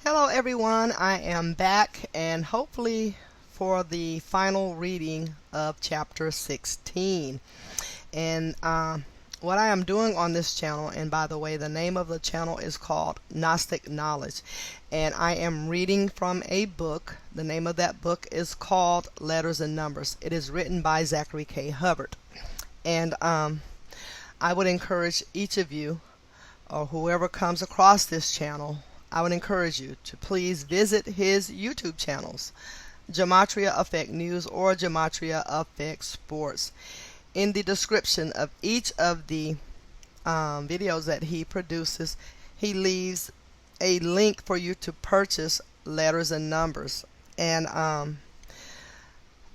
Hello everyone, I am back and hopefully for the final reading of chapter 16. And what I am doing on this channel, and by the way, the name of the channel is called Gnostic Knowledge. And I am reading from a book. The name of that book is called Letters and Numbers. It is written by Zachary K. Hubbard. And I would encourage each of you or whoever comes across this channel, I would encourage you to please visit his YouTube channels, Gematria Effect News or Gematria Effect Sports. In the description of each of the videos that he produces, he leaves a link for you to purchase Letters and Numbers. And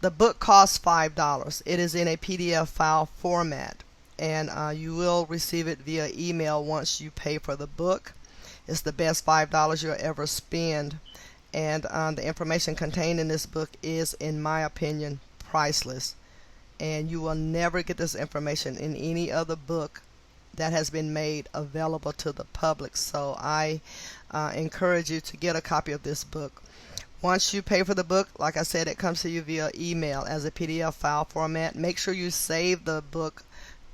the book costs $5. It is in a PDF file format. And you will receive it via email once you pay for the book. It's the best $5 you'll ever spend, and the information contained in this book is, in my opinion, priceless. And you will never get this information in any other book that has been made available to the public. So I encourage you to get a copy of this book. Once you pay for the book, like I said, it comes to you via email as a PDF file format. Make sure you save the book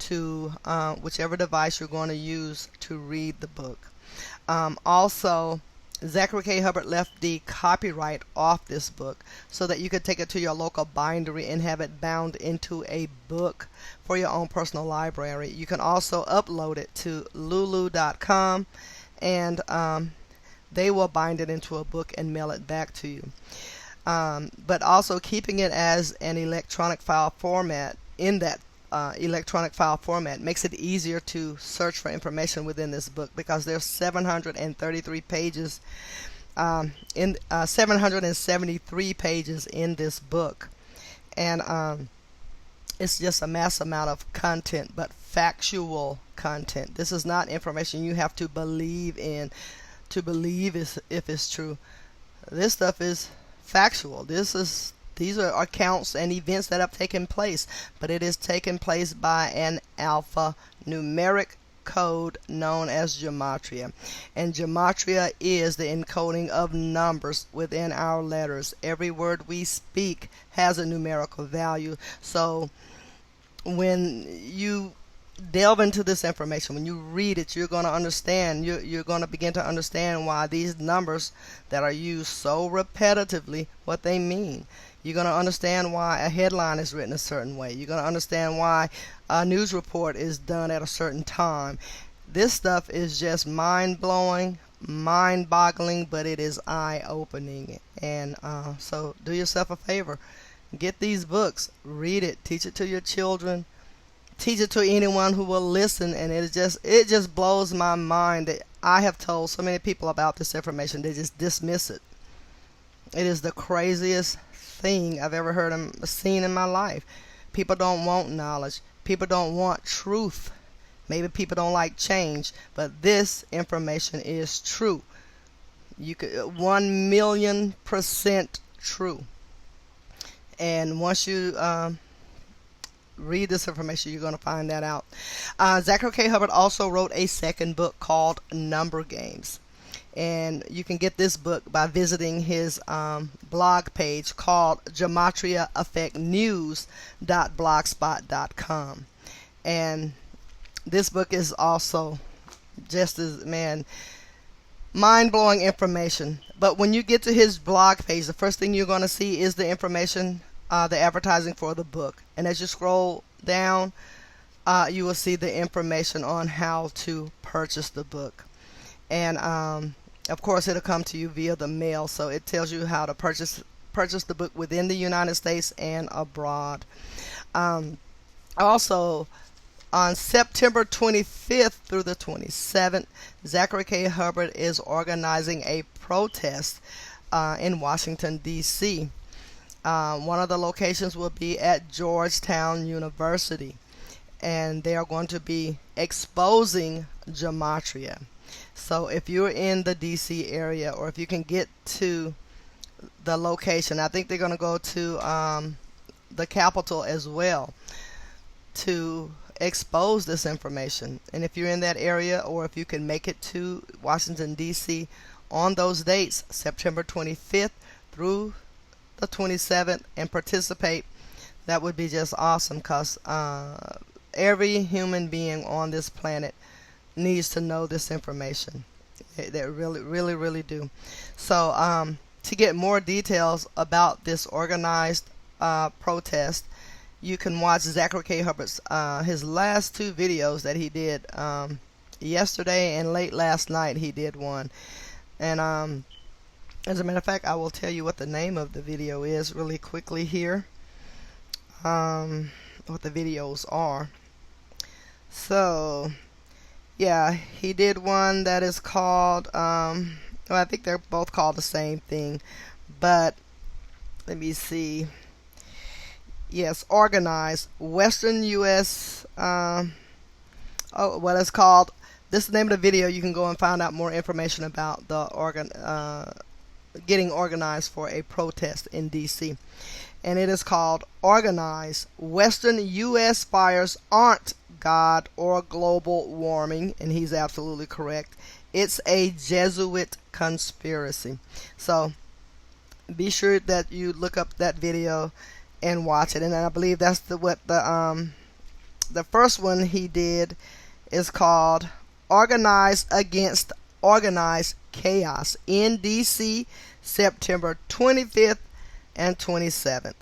to whichever device you're going to use to read the book. Also, Zachary K. Hubbard left the copyright off this book so that you could take it to your local bindery and have it bound into a book for your own personal library. You can also upload it to lulu.com and they will bind it into a book and mail it back to you. But also keeping it as an electronic file format in that electronic file format makes it easier to search for information within this book, because there's 733 pages 773 pages in this book, and it's just a mass amount of content, but factual content. This is not information you have to believe in to believe if it's true. This stuff is factual. These are accounts and events that have taken place, but it is taken place by an alphanumeric code known as gematria. And gematria is the encoding of numbers within our letters. Every word we speak has a numerical value. So when you delve into this information, when you read it, you're going to understand, you're going to begin to understand why these numbers that are used so repetitively, what they mean. You're going to understand why a headline is written a certain way. You're going to understand why a news report is done at a certain time. This stuff is just mind-blowing, mind-boggling, but it is eye-opening. And so do yourself a favor. Get these books. Read it. Teach it to your children. Teach it to anyone who will listen. And it just blows my mind that I have told so many people about this information. They just dismiss it. It is the craziest thing I've ever heard and seen in my life. People don't want knowledge. People don't want truth. Maybe people don't like change, but this information is true. You could 1,000,000% true. And once you read this information, you're going to find that out. Zachary K. Hubbard also wrote a second book called Number Games. And you can get this book by visiting his blog page called gematriaeffectnews.blogspot.com. And this book is also just as, mind-blowing information. But when you get to his blog page, the first thing you're going to see is the information, the advertising for the book. And as you scroll down, you will see the information on how to purchase the book. And of course, it'll come to you via the mail, so it tells you how to purchase the book within the United States and abroad. Also, on September 25th through the 27th, Zachary K. Hubbard is organizing a protest in Washington, D.C. One of the locations will be at Georgetown University, and they are going to be exposing gematria. So if you're in the DC area, or if you can get to the location, I think they're going to go to the Capitol as well to expose this information. And if you're in that area, or if you can make it to Washington, D.C., on those dates, September 25th through the 27th, and participate. That would be just awesome, because every human being on this planet needs to know this information. They really do. So to get more details about this organized protest, you can watch Zachary K. Hubbard's his last two videos that he did yesterday and late last night. He did one, and as a matter of fact, I will tell you what the name of the video is really quickly here. What the videos are. So yeah, he did one that is called well, I think they're both called the same thing, but let me see. Yes, Organized Western U.S. What it's called. This is the name of the video. You can go and find out more information about the getting organized for a protest in D.C. And it is called Organized Western U.S. Fires Aren't God or Global Warming, and he's absolutely correct. It's a Jesuit conspiracy. So be sure that you look up that video and watch it. And I believe that's what the first one he did is called Organized Against Organized Chaos in DC, September 25th and 27th.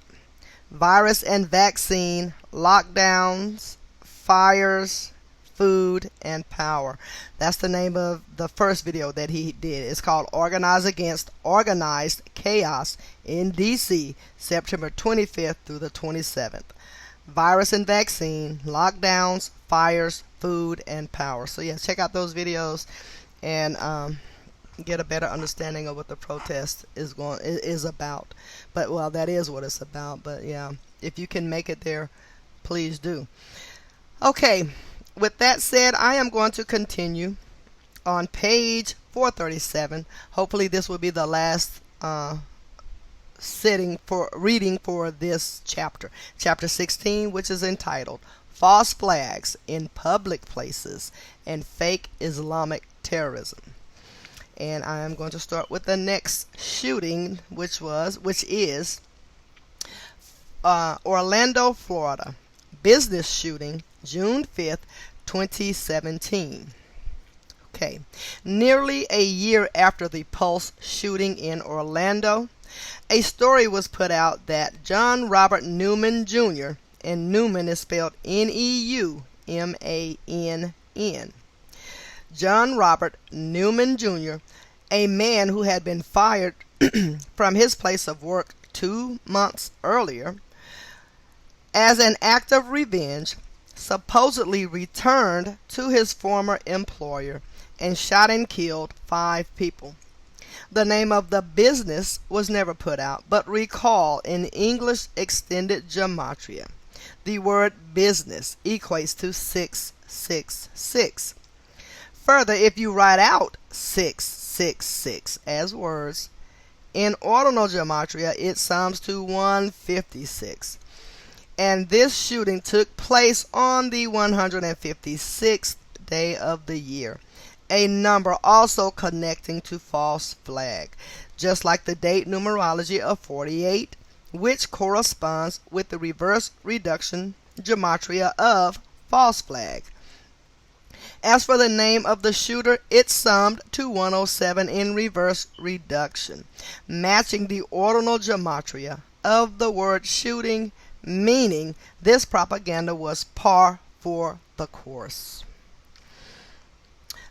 Virus and vaccine, lockdowns, fires, food, and power. That's the name of the first video that he did. It's called Organized Against Organized Chaos in DC, September 25th through the 27th. Virus and vaccine, lockdowns, fires, food, and power. So yeah, check out those videos and get a better understanding of what the protest is about. But well, that is what it's about. But yeah, if you can make it there, please do. Okay, with that said, I am going to continue on page 437. Hopefully this will be the last reading for this chapter, chapter 16, which is entitled False Flags in Public Places and Fake Islamic Terrorism. And I am going to start with the next shooting, which is Orlando, Florida. Business shooting, June 5th, 2017. Okay. Nearly a year after the Pulse shooting in Orlando, a story was put out that John Robert Newman Jr., and Newman is spelled N-E-U-M-A-N-N. John Robert Newman Jr., a man who had been fired from his place of work 2 months earlier, as an act of revenge, supposedly returned to his former employer and shot and killed 5 people. The name of the business was never put out, but recall in English extended gematria, the word business equates to 666. Further, if you write out 666 as words, in ordinal gematria it sums to 156. And this shooting took place on the 156th day of the year, a number also connecting to false flag, just like the date numerology of 48, which corresponds with the reverse reduction gematria of false flag. As for the name of the shooter, it summed to 107 in reverse reduction, matching the ordinal gematria of the word shooting, meaning this propaganda was par for the course.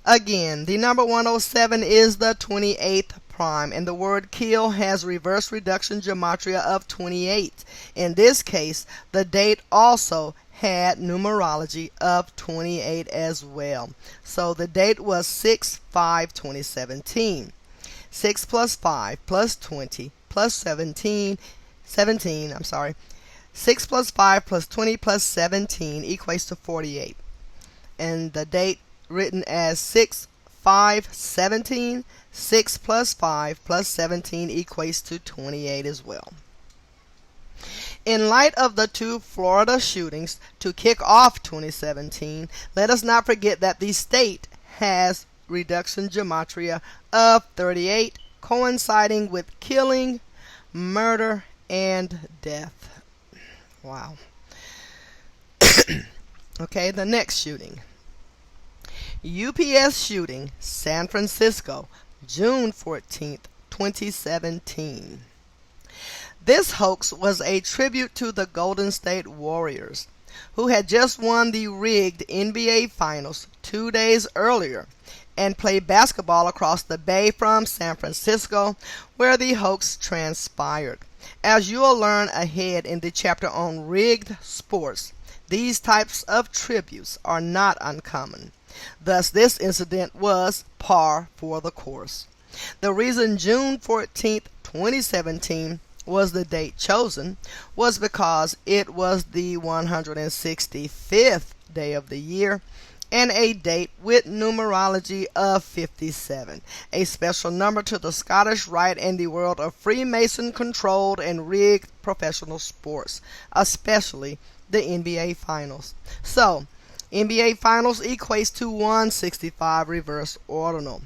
Again, the number 107 is the 28th prime, and the word kill has reverse reduction gematria of 28. In this case, the date also had numerology of 28 as well. So the date was 6/5/2017. 6 plus 5 plus 20 plus 17. 6 plus 5 plus 20 plus 17 equates to 48. And the date written as 6/5/17, 6 plus 5 plus 17 equates to 28 as well. In light of the 2 Florida shootings to kick off 2017, let us not forget that the state has reduction gematria of 38, coinciding with killing, murder, and death. Wow. Okay, the next shooting. UPS shooting, San Francisco, June 14th, 2017. This hoax was a tribute to the Golden State Warriors, who had just won the rigged NBA Finals 2 days earlier and played basketball across the bay from San Francisco, where the hoax transpired. As you'll learn ahead in the chapter on rigged sports, these types of tributes are not uncommon. Thus, this incident was par for the course. The reason June 14, 2017 was the date chosen was because it was the 165th day of the year and a date with numerology of 57, a special number to the Scottish Rite and the world of Freemason-controlled and rigged professional sports, especially the NBA Finals. So, NBA Finals equates to 165 reverse ordinal.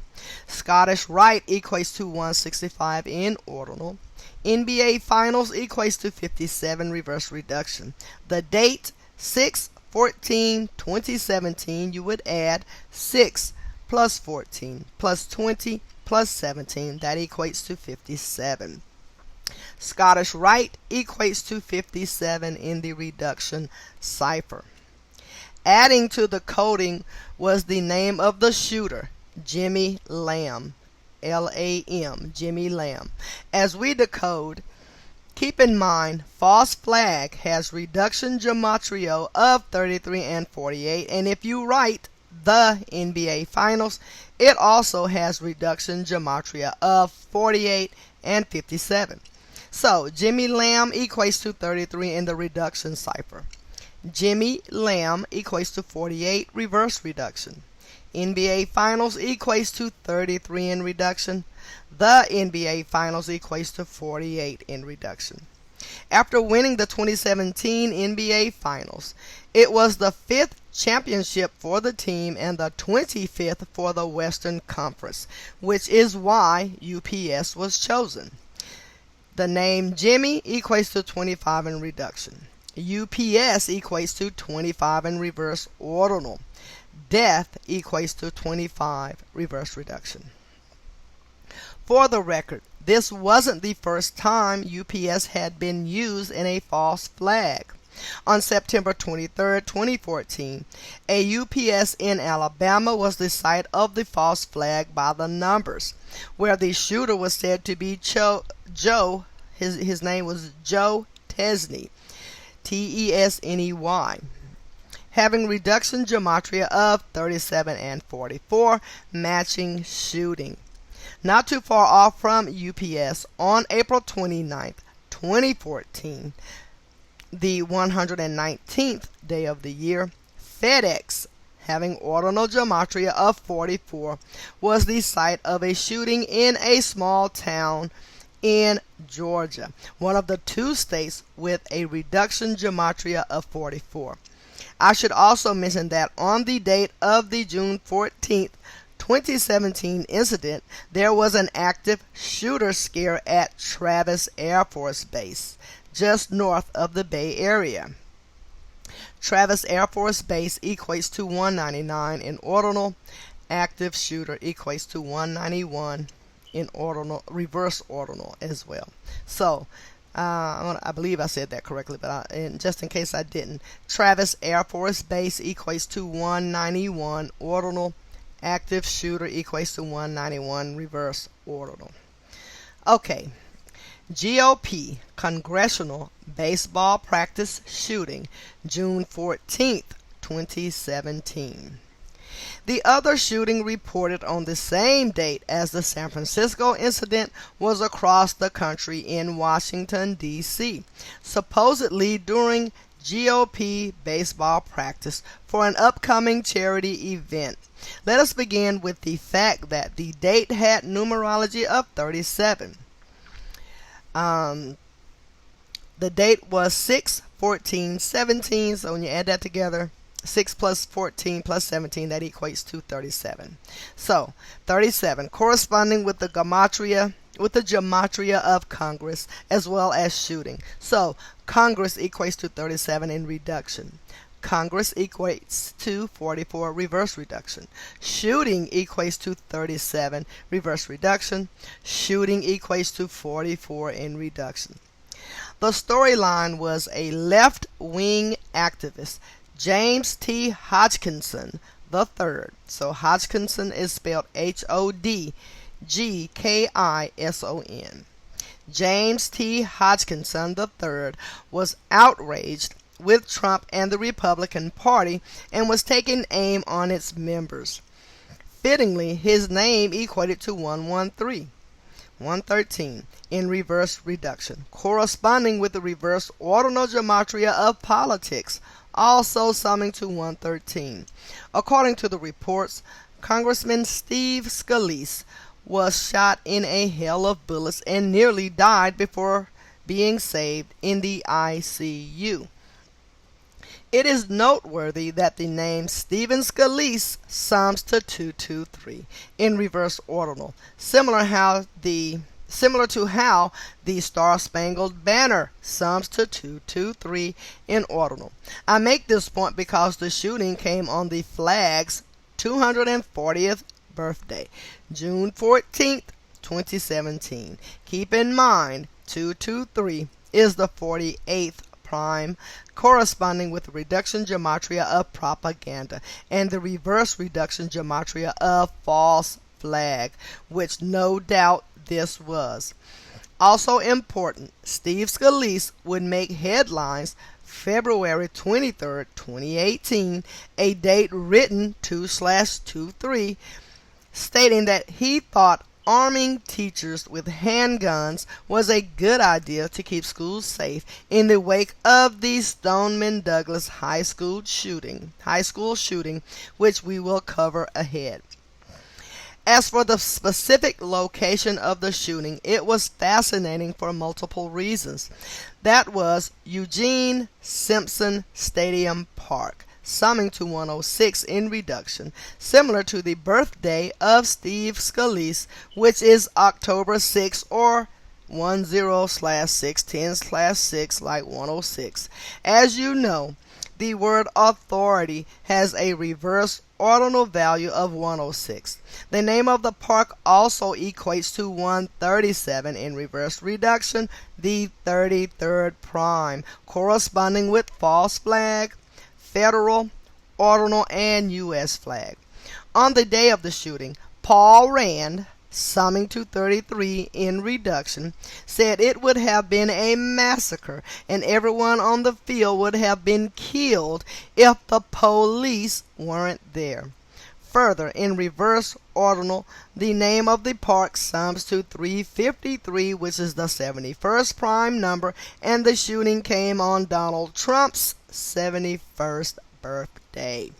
Scottish Rite equates to 165 in ordinal. NBA Finals equates to 57 reverse reduction. The date 6/14/2017, you would add 6 plus 14 plus 20 plus 17. That equates to 57. Scottish Rite equates to 57 in the reduction cipher. Adding to the coding was the name of the shooter, Jimmy Lamb. L-A-M, Jimmy Lamb. As we decode, keep in mind, false flag has reduction gematria of 33 and 48, and if you write the NBA Finals, it also has reduction gematria of 48 and 57. So, Jimmy Lamb equates to 33 in the reduction cipher. Jimmy Lamb equates to 48 reverse reduction. NBA Finals equates to 33 in reduction. The NBA Finals equates to 48 in reduction. After winning the 2017 NBA Finals, it was the 5th championship for the team and the 25th for the Western Conference, which is why UPS was chosen. The name Jimmy equates to 25 in reduction. UPS equates to 25 in reverse ordinal. Death equates to 25 reverse reduction. For the record, this wasn't the first time UPS had been used in a false flag. On September 23, 2014, a UPS in Alabama was the site of the false flag by the numbers, where the shooter was said to be Joe. His name was Joe Tesney, Tesney, having reduction gematria of 37 and 44, matching shooting. Not too far off from UPS, on April 29, 2014, the 119th day of the year, FedEx, having ordinal gematria of 44, was the site of a shooting in a small town in Georgia, one of the 2 states with a reduction gematria of 44. I should also mention that on the date of the June 14th, 2017 incident, there was an active shooter scare at Travis Air Force Base, just north of the Bay Area. Travis Air Force Base equates to 199 in ordinal. Active shooter equates to 191 in ordinal, reverse ordinal as well. So, I believe I said that correctly, but just in case I didn't, Travis Air Force Base equates to 191 ordinal. Active shooter equates to 191 reverse ordinal. Okay, GOP Congressional Baseball Practice Shooting, June 14th, 2017. The other shooting reported on the same date as the San Francisco incident was across the country in Washington, D.C., supposedly during GOP baseball practice for an upcoming charity event. Let us begin with the fact that the date had numerology of 37. The date was 6/14/17, so when you add that together, 6 plus 14 plus 17, that equates to 37. So 37, corresponding with the gematria of Congress as well as shooting. So Congress equates to 37 in reduction. Congress equates to 44, reverse reduction. Shooting equates to 37, reverse reduction. Shooting equates to 44 in reduction. The storyline was a left-wing activist, James T. Hodgkinson III. So Hodgkinson is spelled Hodgkison. James T. Hodgkinson III was outraged with Trump and the Republican Party and was taking aim on its members. Fittingly, his name equated to 113. 113 in reverse reduction, corresponding with the reverse ordinal gematria of politics, also summing to 113. According to the reports, Congressman Steve Scalise was shot in a hail of bullets and nearly died before being saved in the ICU. It is noteworthy that the name Stephen Scalise sums to 223 in reverse ordinal, similar to how the Star-Spangled Banner sums to 223 in ordinal. I make this point because the shooting came on the flag's 240th birthday, June 14th, 2017. Keep in mind, 223 is the 48th prime, corresponding with the reduction gematria of propaganda and the reverse reduction gematria of false flag, which no doubt this was. Also important, Steve Scalise would make headlines February 23, 2018, a date written 2/23, stating that he thought arming teachers with handguns was a good idea to keep schools safe in the wake of the Stoneman Douglas high school shooting, which we will cover ahead. As for the specific location of the shooting, it was fascinating for multiple reasons. That was Eugene Simpson Stadium Park, summing to 106 in reduction, similar to the birthday of Steve Scalise, which is October 6 or 10/6/10/6 like 106. As you know, the word authority has a reverse ordinal value of 106. The name of the park also equates to 137 in reverse reduction, the 33rd prime, corresponding with false flag, federal, ordinal, and U.S. flag. On the day of the shooting, Paul Rand, summing to 33 in reduction, said it would have been a massacre and everyone on the field would have been killed if the police weren't there. Further, in reverse ordinal, the name of the park sums to 353, which is the 71st prime number, and the shooting came on Donald Trump's 71st birthday.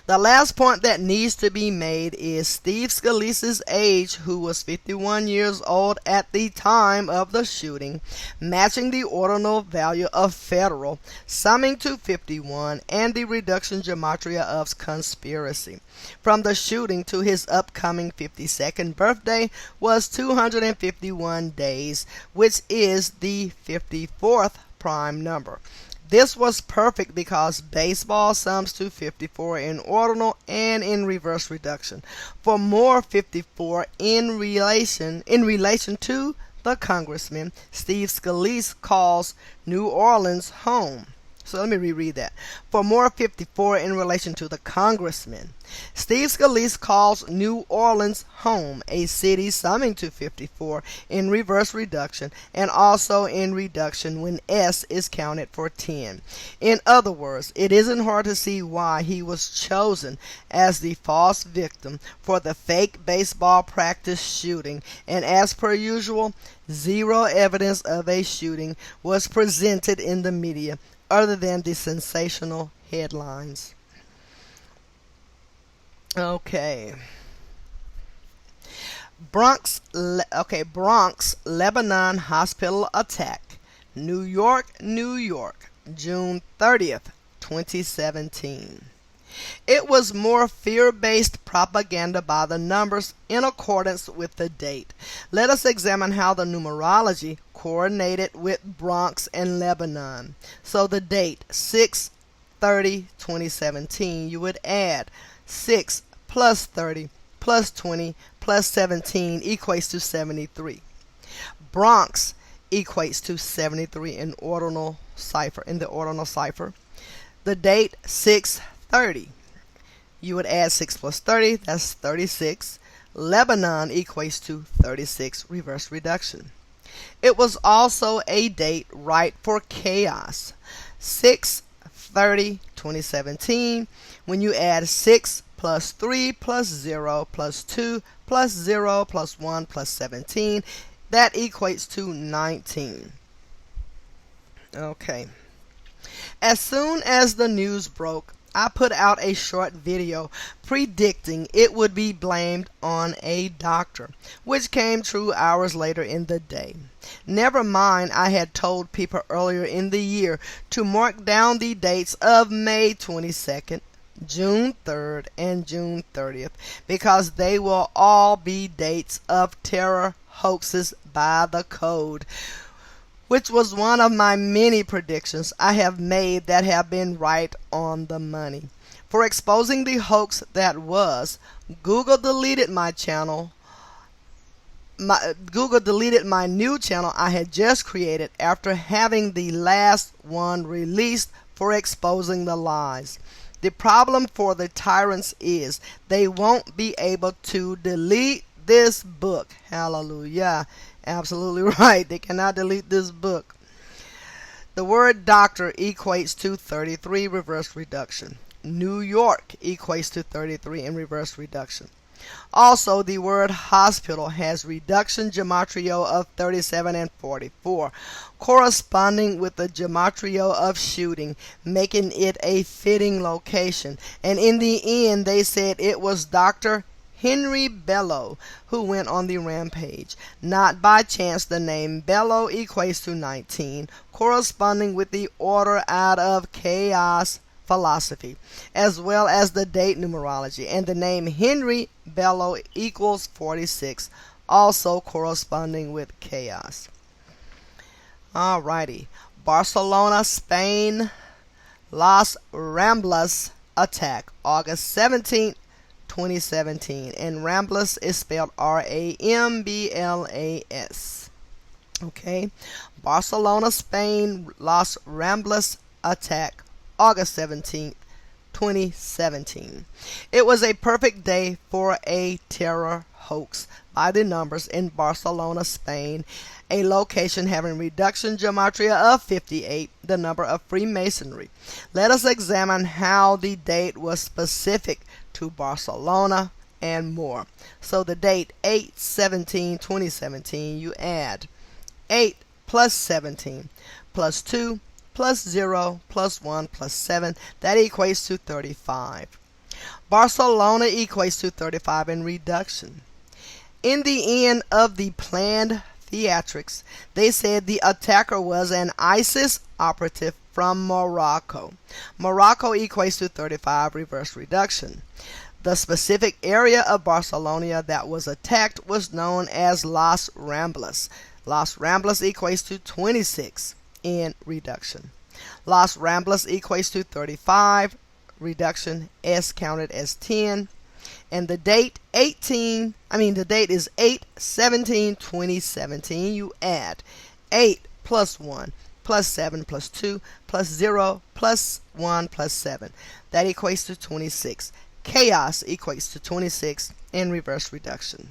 The last point that needs to be made is Steve Scalise's age, who was 51 years old at the time of the shooting, matching the ordinal value of federal, summing to 51, and the reduction gematria of conspiracy. From the shooting to his upcoming 52nd birthday was 251 days, which is the 54th prime number. This was perfect because baseball sums to 54 in ordinal and in reverse reduction. For more 54 in relation to the congressman, Steve Scalise calls New Orleans home. So let me reread that. For more 54 in relation to the congressman, Steve Scalise calls New Orleans home, a city summing to 54 in reverse reduction and also in reduction when S is counted for 10. In other words, it isn't hard to see why he was chosen as the false victim for the fake baseball practice shooting, and as per usual, zero evidence of a shooting was presented in the media other than the sensational headlines. Okay. Bronx, Lebanon hospital attack. New York, June 30th, 2017. It was more fear-based propaganda by the numbers in accordance with the date. Let us examine how the numerology coordinated with Bronx and Lebanon. So the date 6/30/2017, you would add 6 plus 30 plus 20 plus 17 equates to 73. Bronx equates to 73 in the ordinal cipher. The date 6/30. You would add 6 plus 30, that's 36. Lebanon equates to 36, reverse reduction. It was also a date right for chaos. 6/30/2017. When you add 6 plus 3 plus 0 plus 2 plus 0 plus 1 plus 17, that equates to 19. Okay. As soon as the news broke, I put out a short video predicting it would be blamed on a doctor, which came true hours later in the day. Never mind, I had told people earlier in the year to mark down the dates of May 22nd, June 3rd, and June 30th, because they will all be dates of terror hoaxes by the code, which was one of my many predictions I have made that have been right on the money. For exposing the hoax that was, Google deleted my new channel I had just created after having the last one released for exposing the lies. The problem for the tyrants is they won't be able to delete this book. Hallelujah. Absolutely right. They cannot delete this book. The word doctor equates to 33, reverse reduction. New York equates to 33 in reverse reduction. Also, the word hospital has reduction gematria of 37 and 44, corresponding with the gematria of shooting, making it a fitting location. And in the end, they said it was Dr. Henry Bello who went on the rampage. Not by chance the name Bello equates to 19, corresponding with the order out of chaos philosophy, as well as the date numerology, and the name Henry Bello equals 46, also corresponding with chaos. Alrighty, Barcelona, Spain, Las Ramblas attack, August 17th, 2017, and Ramblas is spelled R-A-M-B-L-A-S. Okay, Barcelona, Spain, Las Ramblas attack, August 17th, 2017. It was a perfect day for a terror hoax by the numbers in Barcelona, Spain, a location having reduction gematria of 58, the number of Freemasonry. Let us examine how the date was specific to Barcelona and more. So the date 8/17/2017, you add 8 plus 17 plus 2 plus 0 plus 1 plus 7, that equates to 35. Barcelona equates to 35 in reduction. In the end of the planned theatrics, they said the attacker was an ISIS operative from Morocco. Morocco equates to 35, reverse reduction. The specific area of Barcelona that was attacked was known as Las Ramblas. Las Ramblas equates to 26 in reduction. Las Ramblas equates to 35, reduction S counted as 10. And the date is 8/17/2017. You add 8 plus 1 plus 7 plus 2 plus 0 plus 1 plus 7. That equates to 26. Chaos equates to 26 in reverse reduction.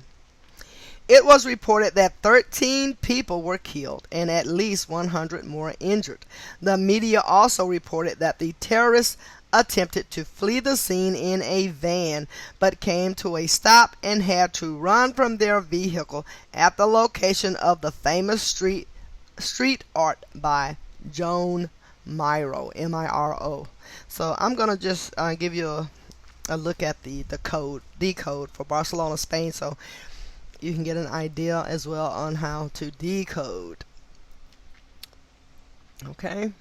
It was reported that 13 people were killed and at least 100 more injured. The media also reported that the terrorists attempted to flee the scene in a van, but came to a stop and had to run from their vehicle at the location of the famous street art by Joan Miro, M-I-R-O. So I'm going to just give you a look at the code for Barcelona, Spain, so you can get an idea as well on how to decode. Okay.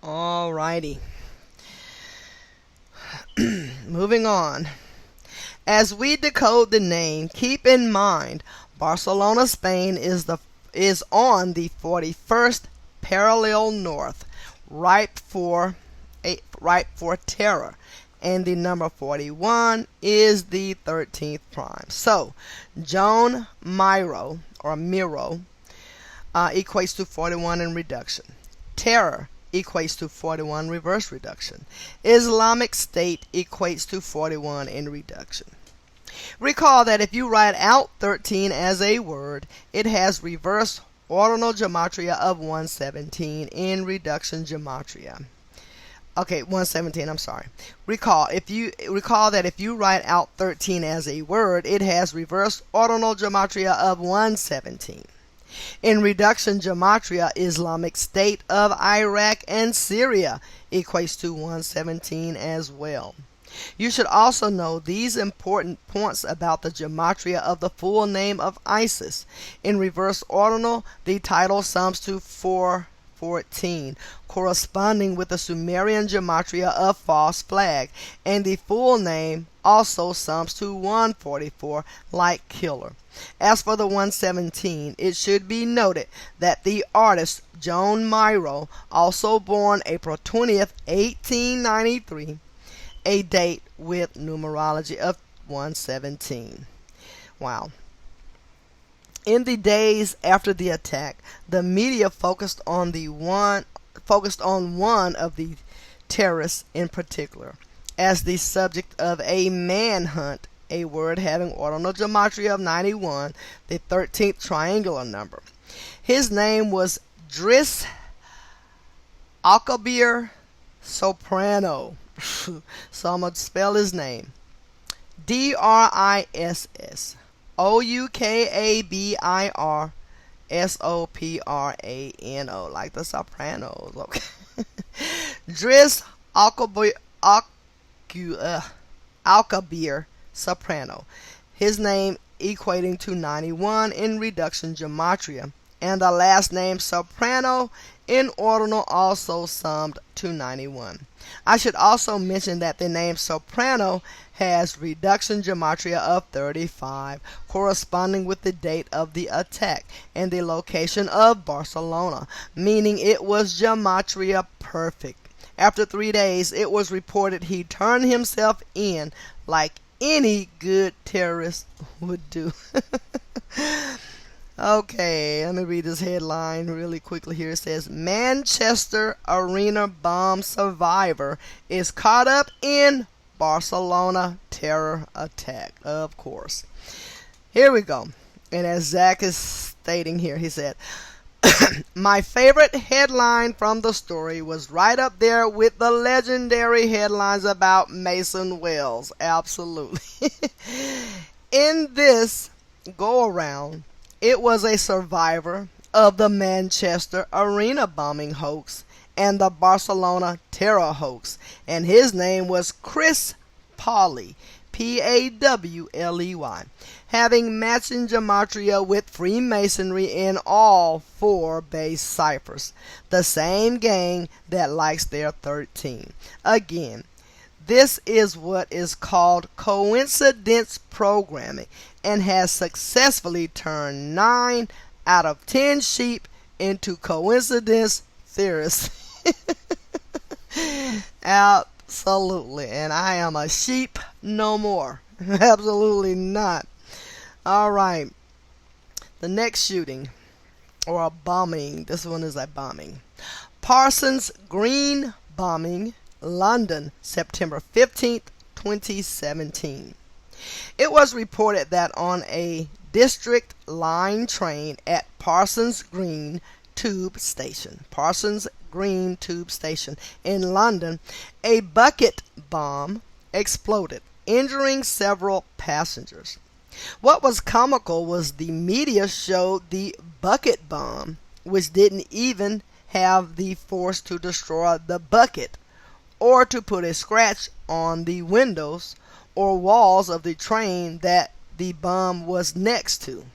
Alrighty. Moving on. As we decode the name, keep in mind Barcelona, Spain is on the 41st parallel north, ripe for terror, and the number 41 is the 13th prime. So, Joan Miro equates to 41 in reduction. Terror equates to 41 reverse reduction. Islamic State equates to 41 in reduction. Recall that if you write out 13 as a word, it has reverse ordinal gematria of 117 in reduction gematria. Okay, 117, I'm sorry. Recall that if you write out 13 as a word, it has reverse ordinal gematria of 117. In reduction gematria, Islamic State of Iraq and Syria equates to 117 as well. You should also know these important points about the gematria of the full name of ISIS. In reverse ordinal, the title sums to 414, corresponding with the Sumerian gematria of false flag, and the full name also sums to 144, like killer. As for the 117, it should be noted that the artist Joan Miro, also born April 20th, 1893, a date with numerology of 117. Wow. In the days after the attack, the media focused on one of the terrorists in particular as the subject of a manhunt, a word having ordinal gematria of 91, the 13th triangular number. His name was Driss Alkabir Soprano. So I'm going to spell his name. DRISSOUKABIRSOPRANO, like the Sopranos. Okay. Driss Alkabir Soprano. His name equating to 91 in reduction gematria, and the last name Soprano in ordinal also summed to 91. I should also mention that the name Soprano has reduction gematria of 35, corresponding with the date of the attack and the location of Barcelona, meaning it was gematria perfect. After 3 days, it was reported he turned himself in like any good terrorist would do. Okay, let me read this headline really quickly here. It says, Manchester Arena bomb survivor is caught up in Barcelona terror attack. Of course. Here we go. And as Zach is stating here, he said, my favorite headline from the story was right up there with the legendary headlines about Mason Wells. Absolutely. In this go-around, it was a survivor of the Manchester Arena bombing hoax and the Barcelona terror hoax, and his name was Chris Pawley, Pawley, having matching gematria with Freemasonry in all 4 base ciphers, the same gang that likes their 13. Again, this is what is called coincidence programming and has successfully turned 9 out of 10 sheep into coincidence theorists. Absolutely. And I am a sheep no more. Absolutely not. Alright. The next shooting, or a bombing. This one is a bombing. Parsons Green bombing, London, September 15th, 2017. It was reported that on a district line train at Parsons Green Tube Station in London, a bucket bomb exploded, injuring several passengers. What was comical was the media showed the bucket bomb, which didn't even have the force to destroy the bucket or to put a scratch on the windows or walls of the train that the bomb was next to.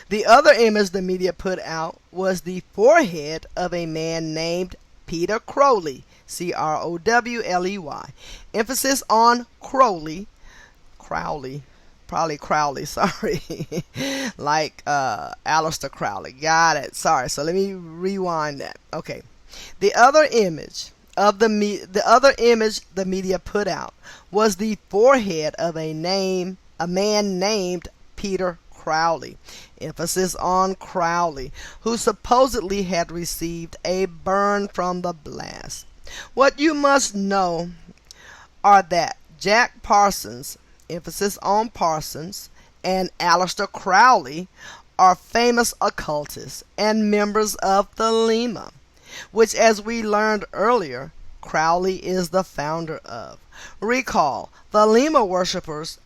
The other image the media put out was the forehead of a man named Peter Crowley, Crowley. Emphasis on Crowley, probably Crowley, sorry, like Aleister Crowley. Got it. Sorry. So let me rewind that. Okay. The other image the media put out was the forehead of a man named Peter Crowley. Emphasis on Crowley, who supposedly had received a burn from the blast. What you must know are that Jack Parsons, emphasis on Parsons, and Aleister Crowley are famous occultists and members of the Lima, which, as we learned earlier, Crowley is the founder of. Recall, the Lima worships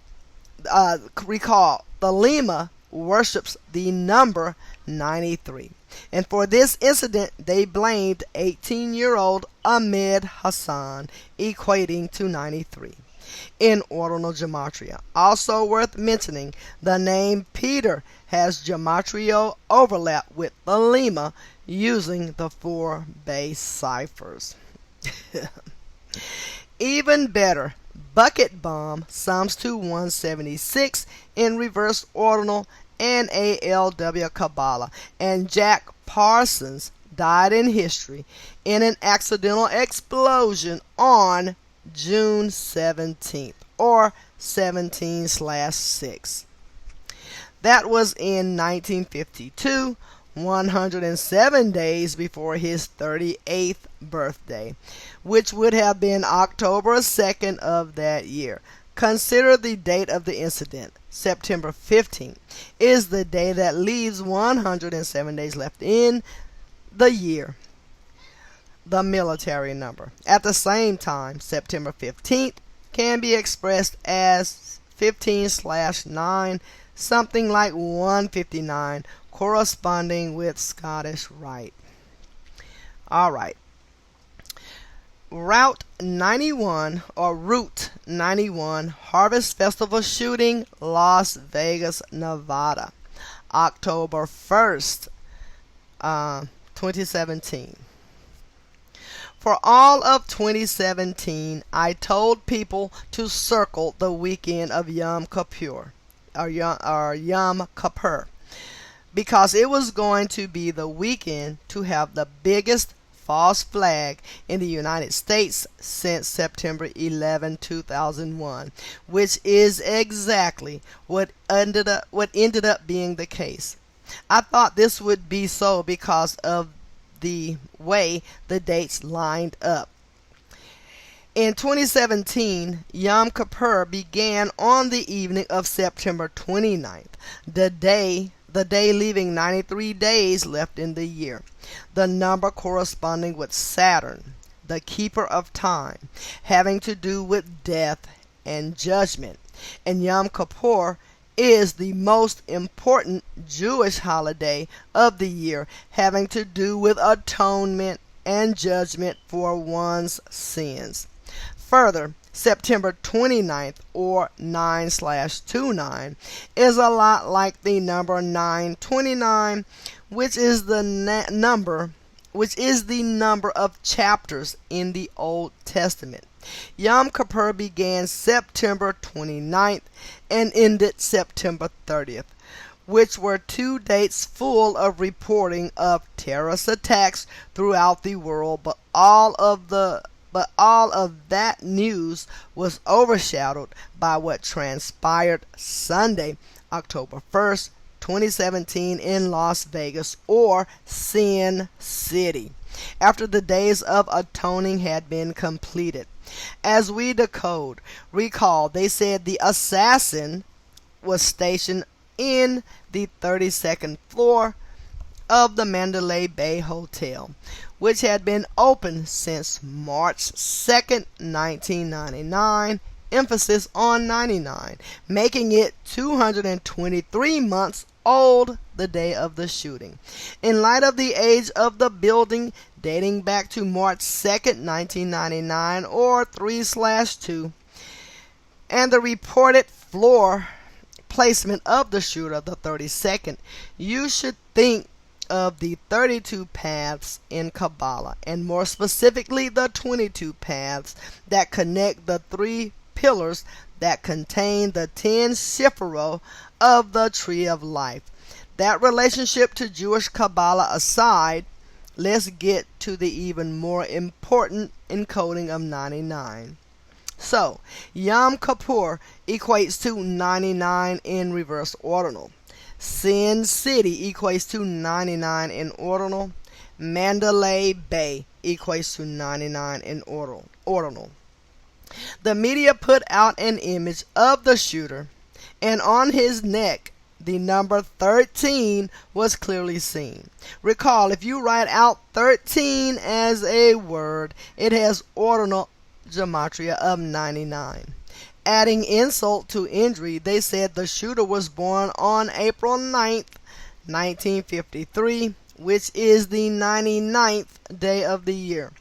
the number 93. And for this incident, they blamed 18-year-old Ahmed Hassan, equating to 93. In ordinal gematria. Also worth mentioning, the name Peter has gematrial overlap with the Lima using the 4 base ciphers. Even better, bucket bomb sums to 176 in reverse ordinal and ALW Kabbalah, and Jack Parsons died in history in an accidental explosion on June 17th, or 17/6. That was in 1952, 107 days before his 38th birthday, which would have been October 2nd of that year. Consider the date of the incident. September 15th is the day that leaves 107 days left in the year, the military number. At the same time, September 15th can be expressed as 15/9, something like 159, corresponding with Scottish Rite. Alright. Route 91 Harvest Festival shooting, Las Vegas, Nevada, October 1st, 2017. For all of 2017, I told people to circle the weekend of Yom Kippur, because it was going to be the weekend to have the biggest false flag in the United States since September 11, 2001, which is exactly what ended up being the case. I thought this would be so because of the way the dates lined up. In 2017, Yom Kippur began on the evening of September 29th, the day leaving 93 days left in the year, the number corresponding with Saturn, the keeper of time, having to do with death and judgment. And Yom Kippur is the most important Jewish holiday of the year, having to do with atonement and judgment for one's sins. Further, September 29th, or 9/29, is a lot like the number 929, which is the number of chapters in the Old Testament. Yom Kippur began September 29th and ended September 30th, which were 2 dates full of reporting of terrorist attacks throughout the world, but all of that news was overshadowed by what transpired Sunday, October 1st, 2017 in Las Vegas, or Sin City, after the days of atoning had been completed. As we recall, they said the assassin was stationed in the 32nd floor of the Mandalay Bay Hotel, which had been open since March 2nd, 1999, emphasis on 99, making it 223 months old the day of the shooting. In light of the age of the building dating back to March 2nd, 1999, or 3/2, and the reported floor placement of the shooter, the 32nd, you should think of the 32 paths in Kabbalah, and more specifically the 22 paths that connect the 3 pillars that contain the 10 sephirot of the Tree of Life. That relationship to Jewish Kabbalah aside, let's get to the even more important encoding of 99. So, Yom Kippur equates to 99 in reverse ordinal. Sin City equates to 99 in ordinal. Mandalay Bay equates to 99 in ordinal. The media put out an image of the shooter, and on his neck the number 13 was clearly seen. Recall, if you write out 13 as a word, it has ordinal gematria of 99. Adding insult to injury, they said the shooter was born on April 9th, 1953, which is the 99th day of the year.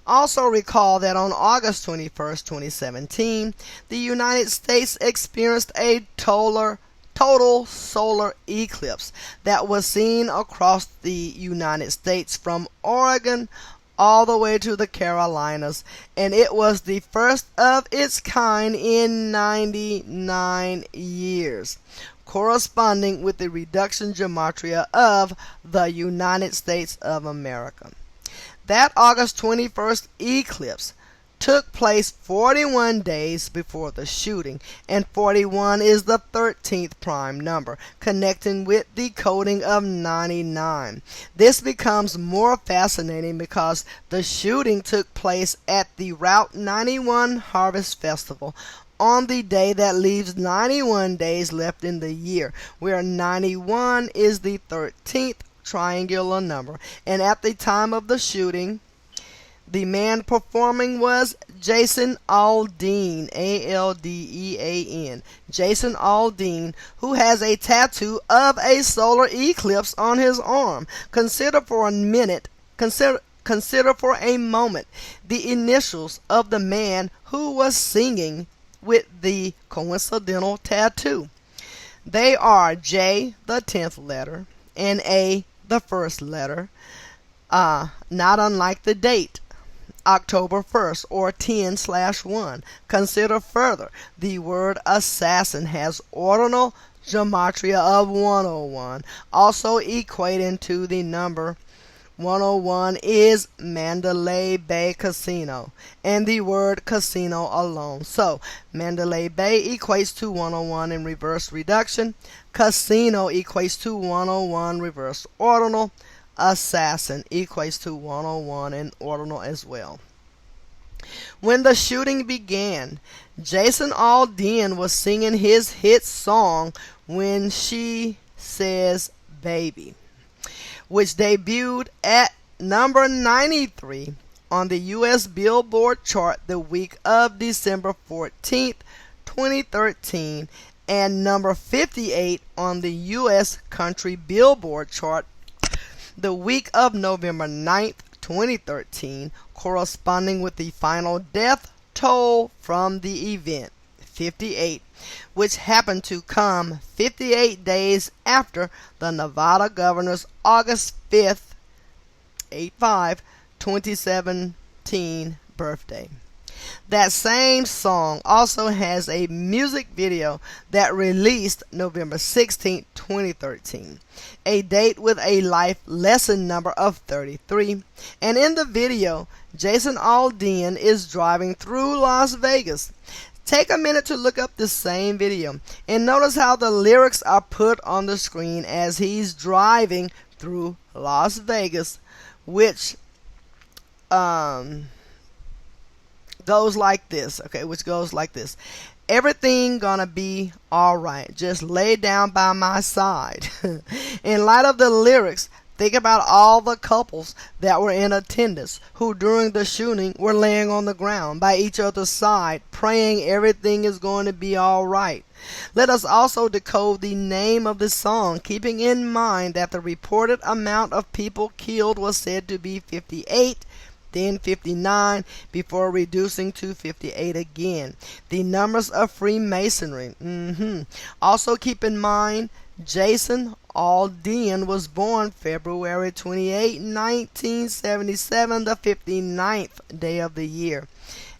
Also recall that on August 21st, 2017, the United States experienced a total solar eclipse that was seen across the United States from Oregon all the way to the Carolinas, and it was the first of its kind in 99 years, corresponding with the reduction gematria of the United States of America. That August 21st eclipse took place 41 days before the shooting, and 41 is the 13th prime number, connecting with the coding of 99. This becomes more fascinating because the shooting took place at the Route 91 Harvest Festival on the day that leaves 91 days left in the year, where 91 is the 13th triangular number, and at the time of the shooting, the man performing was Jason Aldean, Aldean. Jason Aldean, who has a tattoo of a solar eclipse on his arm. Consider for a moment the initials of the man who was singing with the coincidental tattoo. They are J, the 10th letter, and A, the first letter, not unlike the date, October 1st, or 10/1. Consider further, the word assassin has ordinal gematria of 101, also equating to the number 101 is Mandalay Bay Casino, and the word casino alone. So, Mandalay Bay equates to 101 in reverse reduction, casino equates to 101 reverse ordinal, assassin equates to 101 in ordinal as well. When the shooting began, Jason Aldean was singing his hit song When She Says Baby, which debuted at number 93 on the U.S. Billboard chart the week of December 14th, 2013, and number 58 on the U.S. Country Billboard chart the week of November 9th, 2013, corresponding with the final death toll from the event, 58, which happened to come 58 days after the Nevada governor's August 5th, 2017 birthday. That same song also has a music video that released November 16, 2013, a date with a life lesson number of 33, and in the video, Jason Aldean is driving through Las Vegas. Take a minute to look up the same video and notice how the lyrics are put on the screen as he's driving through Las Vegas, which goes like this, everything gonna be alright, just lay down by my side. In light of the lyrics, think about all the couples that were in attendance who during the shooting were laying on the ground by each other's side praying everything is going to be alright. Let us also decode the name of the song, keeping in mind that the reported amount of people killed was said to be 58, then 59 before reducing to 58 again. The numbers of Freemasonry. Also keep in mind, Jason Aldean was born February 28, 1977, the 59th day of the year,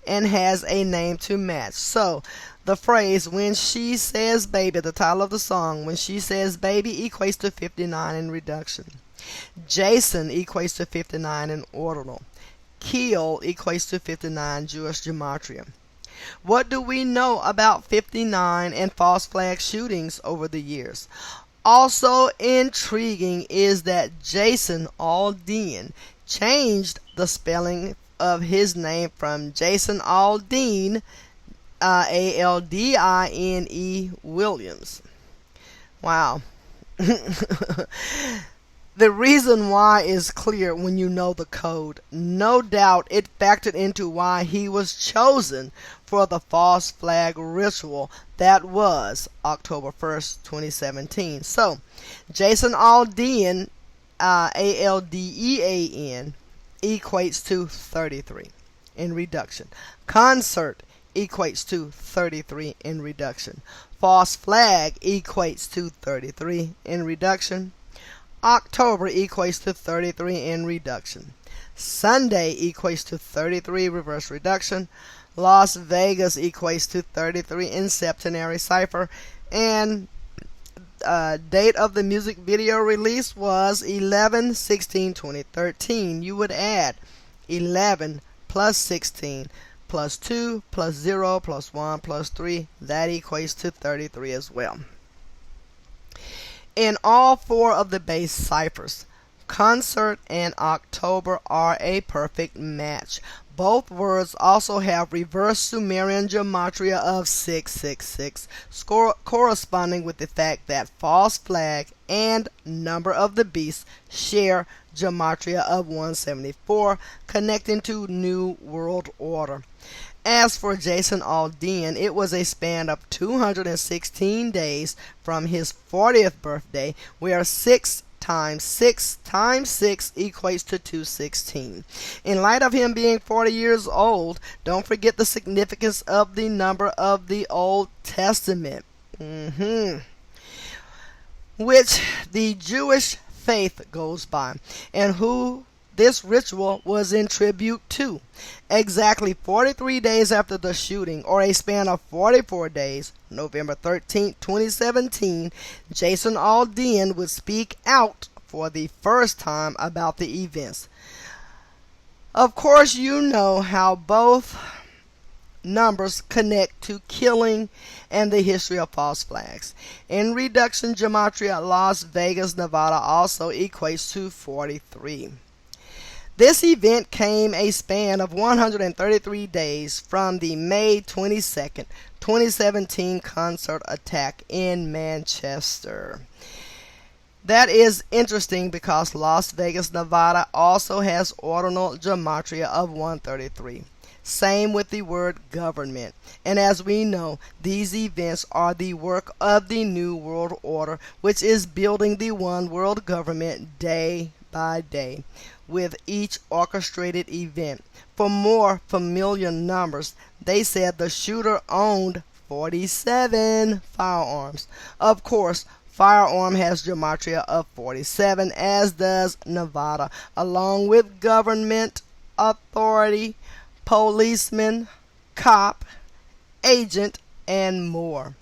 and has a name to match. So, the phrase, when she says baby, the title of the song, when she says baby equates to 59 in reduction. Jason equates to 59 in ordinal. Kill equates to 59 Jewish gematria. What do we know about 59 and false flag shootings over the years? Also intriguing is that Jason Aldean changed the spelling of his name from Jason Aldean, Aldine Williams. Wow. The reason why is clear when you know the code. No doubt it factored into why he was chosen for the false flag ritual that was October 1st, 2017. So, Jason Aldean, Aldean, equates to 33 in reduction. Concert equates to 33 in reduction. False flag equates to 33 in reduction. October equates to 33 in reduction. Sunday equates to 33 reverse reduction. Las Vegas equates to 33 in septenary cipher. And date of the music video release was 11/16/2013. You would add 11 plus 16 plus 2 plus 0 plus 1 plus 3. That equates to 33 as well. In all four of the base ciphers, concert and October are a perfect match. Both words also have reverse Sumerian gematria of 666, corresponding with the fact that false flag and number of the beast share gematria of 174, connecting to New World Order. As for Jason Aldean, it was a span of 216 days from his 40th birthday, where 6 times 6 times 6 equates to 216. In light of him being 40 years old, don't forget the significance of the number of the Old Testament, which the Jewish faith goes by, and who this ritual was in tribute to. Exactly 43 days after the shooting, or a span of 44 days, November 13, 2017, Jason Aldean would speak out for the first time about the events. Of course, you know how both numbers connect to killing and the history of false flags. In reduction gematria, Las Vegas, Nevada also equates to 43. This event came a span of 133 days from the May 22nd, 2017 concert attack in Manchester. That is interesting because Las Vegas, Nevada also has ordinal gematria of 133. Same with the word government. And as we know, these events are the work of the New World Order, which is building the one world government day by day, with each orchestrated event. For more familiar numbers, they said the shooter owned 47 firearms. Of course, firearm has gematria of 47, as does Nevada, along with government, authority, policeman, cop, agent, and more.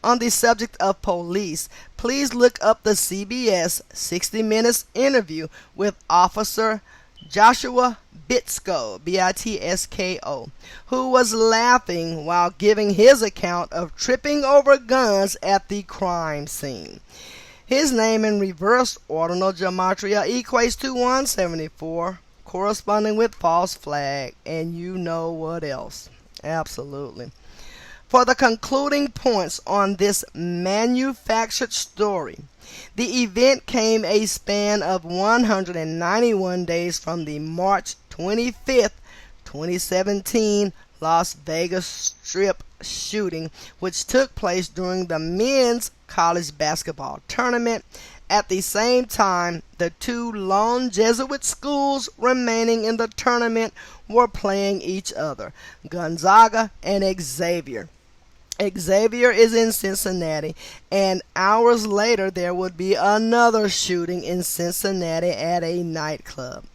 On the subject of police, please look up the CBS 60 Minutes interview with Officer Joshua Bitsko, Bitsko, who was laughing while giving his account of tripping over guns at the crime scene. His name in reverse ordinal gematria equates to 174, corresponding with false flag, and you know what else. Absolutely. For the concluding points on this manufactured story, the event came a span of 191 days from the March 25th, 2017 Las Vegas Strip shooting, which took place during the men's college basketball tournament At the same time, the two lone Jesuit schools remaining in the tournament were playing each other, Gonzaga and Xavier. Xavier is in Cincinnati, and hours later there would be another shooting in Cincinnati at a nightclub.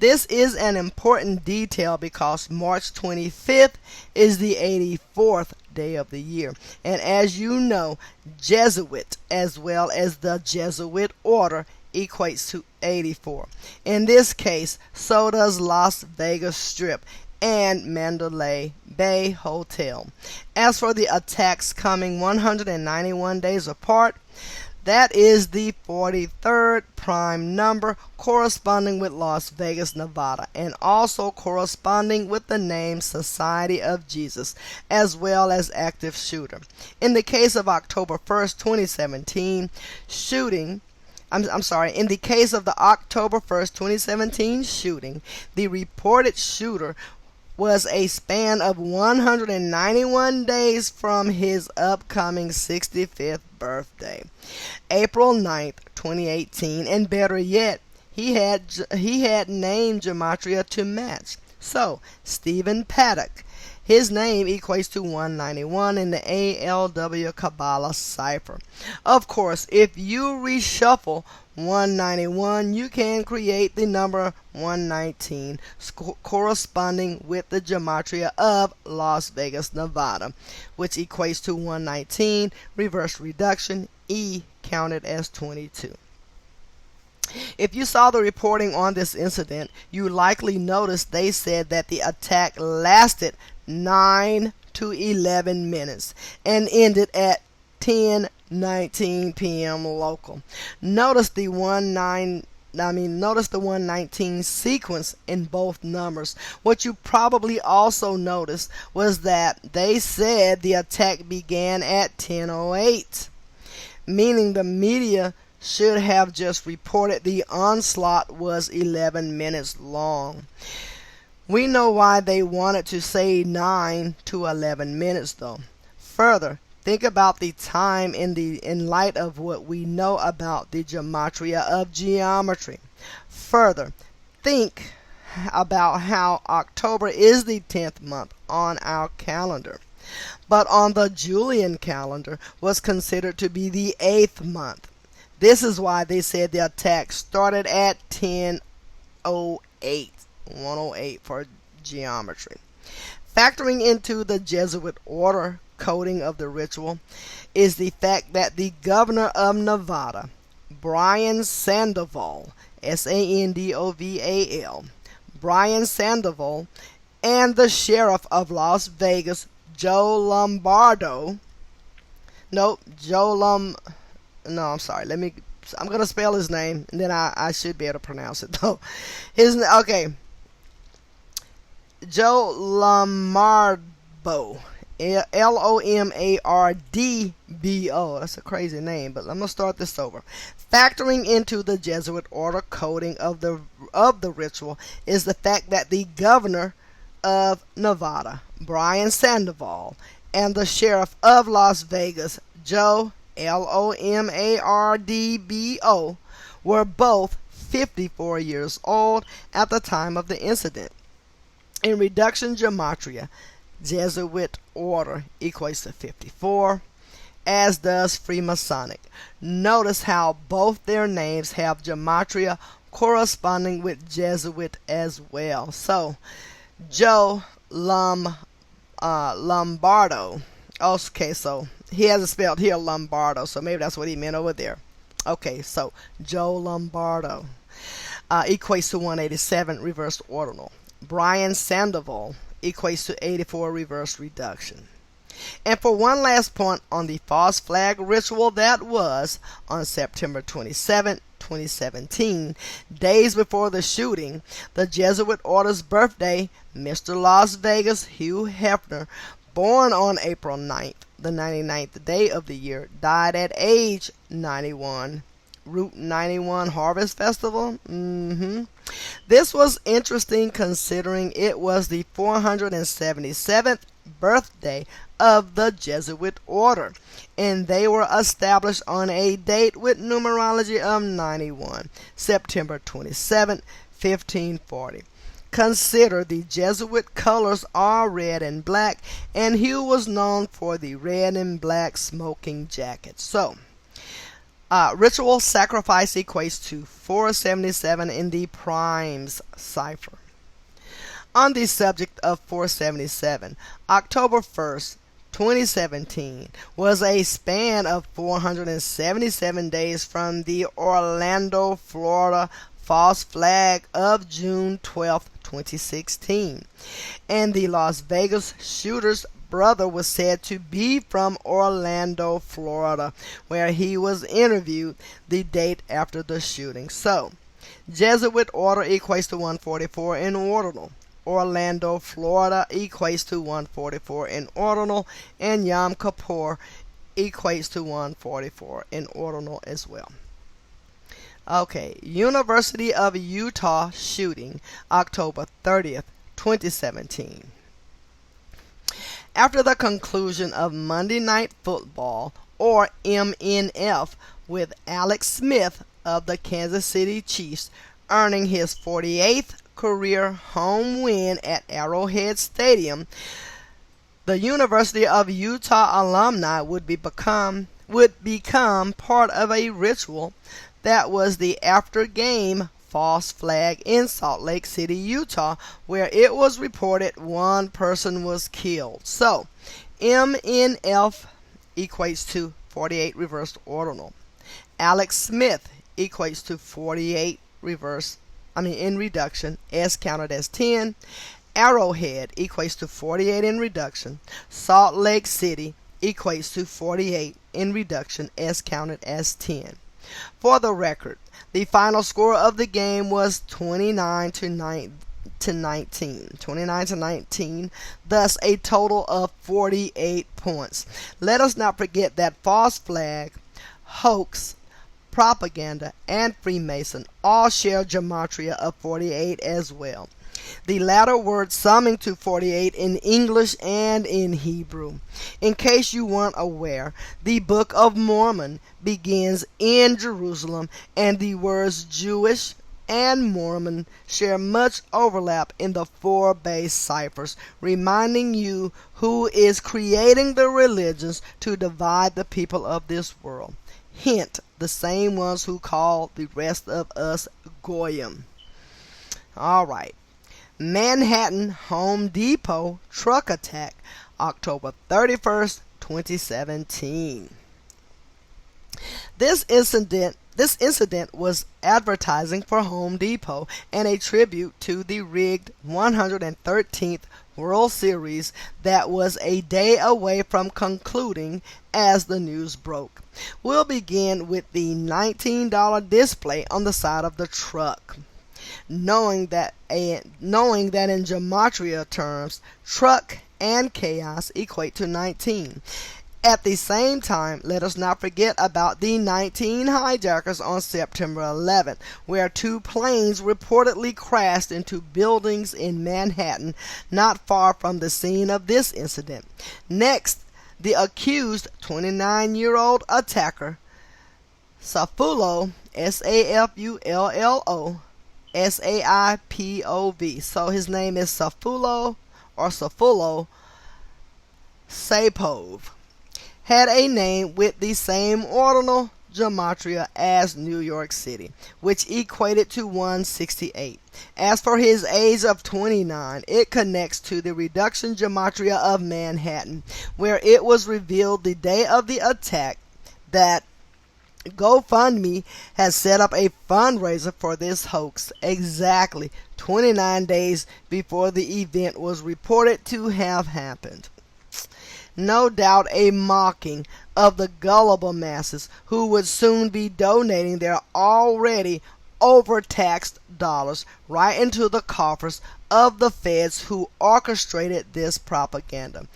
This is an important detail because March 25th is the 84th day of the year. And as you know, Jesuit as well as the Jesuit order equates to 84. In this case, so does Las Vegas Strip and Mandalay Bay Hotel. As for the attacks coming 191 days apart, that is the 43rd prime number corresponding with Las Vegas, Nevada, and also corresponding with the name Society of Jesus, as well as active shooter. In the case of October 1st, 2017 shooting, in the case of the October 1st, 2017 shooting, the reported shooter was a span of 191 days from his upcoming 65th birthday, April 9th, 2018, and better yet, he had name gematria to match. So, Stephen Paddock, his name equates to 191 in the ALW Kabbalah cipher. Of course, if you reshuffle 191, you can create the number 119 corresponding with the gematria of Las Vegas, Nevada, which equates to 119, reverse reduction, E counted as 22. If you saw the reporting on this incident, you likely noticed they said that the attack lasted 9 to 11 minutes and ended at 10:19 p.m. local. Notice the 119 sequence in both numbers. What you probably also noticed was that they said the attack began at 10:08, meaning the media should have just reported the onslaught was 11 minutes long. We know why they wanted to say 9 to 11 minutes though. Further, think about the time in light of what we know about the gematria of geometry. Further, think about how October is the 10th month on our calendar, but on the Julian calendar was considered to be the 8th month. This is why they said the attack started at 10:08, 108 for geometry. Factoring into the Jesuit order coding of the ritual is the fact that the governor of Nevada, Brian Sandoval, Sandoval, Brian Sandoval, and the sheriff of Las Vegas, I'm gonna spell his name, and then I should be able to pronounce it though. Joe Lombardo, Lomardbo. That's a crazy name, but I'm gonna start this over. Factoring into the Jesuit order coding of the ritual is the fact that the governor of Nevada, Brian Sandoval, and the sheriff of Las Vegas, Joe Lomardbo, were both 54 years old at the time of the incident. In reduction gematria, Jesuit order equates to 54, as does Freemasonic. Notice how both their names have gematria corresponding with Jesuit as well. So, Joe Lombardo. Okay, so he has it spelled here Lombardo, so maybe that's what he meant over there. Okay, so Joe Lombardo equates to 187 reversed ordinal. Brian Sandoval equates to 84 reverse reduction. And for one last point on the false flag ritual, that was on September 27, 2017, days before the shooting, the Jesuit order's birthday, Mr. Las Vegas Hugh Hefner, born on April 9th, the 99th day of the year, died at age 91. Route 91 Harvest Festival. This was interesting considering it was the 477th birthday of the Jesuit order, and they were established on a date with numerology of 91, September 27, 1540. Consider the Jesuit colors are red and black, and Hugh was known for the red and black smoking jacket. So, ritual sacrifice equates to 477 in the primes cipher. On the subject of 477, October 1st, 2017 was a span of 477 days from the Orlando, Florida false flag of June 12, 2016, and the Las Vegas shooter's brother was said to be from Orlando, Florida, where he was interviewed the date after the shooting. So, Jesuit order equates to 144 in ordinal. Orlando, Florida equates to 144 in ordinal, and Yom Kippur equates to 144 in ordinal as well. Okay, University of Utah shooting, October 30th, 2017. After the conclusion of Monday Night Football, or MNF, with Alex Smith of the Kansas City Chiefs earning his 48th career home win at Arrowhead Stadium, the University of Utah alumni would become part of a ritual that was the after-game false flag in Salt Lake City, Utah, where it was reported one person was killed. So, MNF equates to 48 reversed ordinal. Alex Smith equates to 48 in reduction, S counted as 10. Arrowhead equates to 48 in reduction. Salt Lake City equates to 48 in reduction, S counted as 10. For the record, the final score of the game was 29 to 19, thus a total of 48 points. Let us not forget that false flag, hoax, propaganda, and Freemason all share gematria of 48 as well. The latter word summing to 48 in English and in Hebrew. In case you weren't aware, the Book of Mormon begins in Jerusalem, and the words Jewish and Mormon share much overlap in the four base ciphers, reminding you who is creating the religions to divide the people of this world. Hint, the same ones who call the rest of us Goyim. Alright. Manhattan Home Depot truck attack, October 31st, 2017. This incident was advertising for Home Depot and a tribute to the rigged 113th World Series that was a day away from concluding as the news broke. We'll begin with the $19 display on the side of the truck. Knowing that in gematria terms, truck and chaos equate to 19. At the same time, let us not forget about the 19 hijackers on September 11th, where two planes reportedly crashed into buildings in Manhattan, not far from the scene of this incident. Next, the accused 29-year-old attacker, Saifullo, Saffullo, Saipov. So his name is Saifullo Saipov. Had a name with the same ordinal gematria as New York City, which equated to 168. As for his age of 29, it connects to the reduction gematria of Manhattan, where it was revealed the day of the attack that GoFundMe has set up a fundraiser for this hoax exactly 29 days before the event was reported to have happened. No doubt a mocking of the gullible masses who would soon be donating their already overtaxed dollars right into the coffers of the feds who orchestrated this propaganda.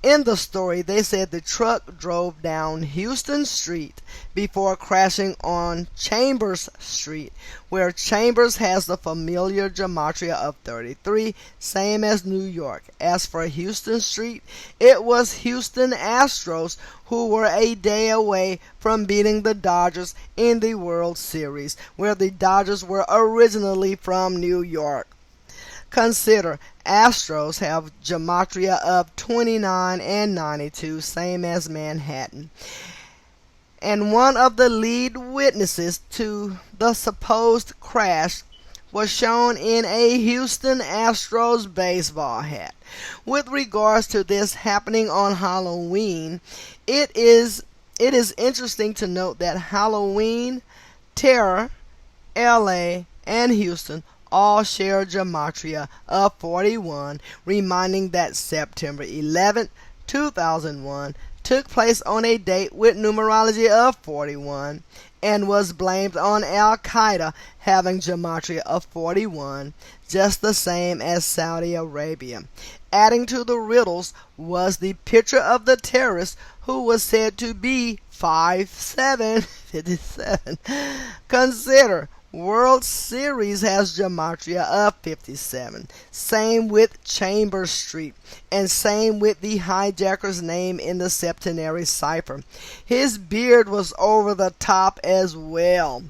In the story, they said the truck drove down Houston Street before crashing on Chambers Street, where Chambers has the familiar gematria of 33, same as New York. As for Houston Street, it was Houston Astros who were a day away from beating the Dodgers in the World Series, where the Dodgers were originally from New York. Consider, Astros have gematria of 29 and 92, same as Manhattan. And one of the lead witnesses to the supposed crash was shown in a Houston Astros baseball hat. With regards to this happening on Halloween, it is interesting to note that Halloween, Terror, LA, and Houston all share gematria of 41, reminding that September 11, 2001 took place on a date with numerology of 41 and was blamed on Al-Qaeda having gematria of 41, just the same as Saudi Arabia. Adding to the riddles was the picture of the terrorist who was said to be 5'7", 57. Consider, World Series has gematria of 57. Same with Chambers Street, and same with the hijacker's name in the septenary cipher. His beard was over the top as well.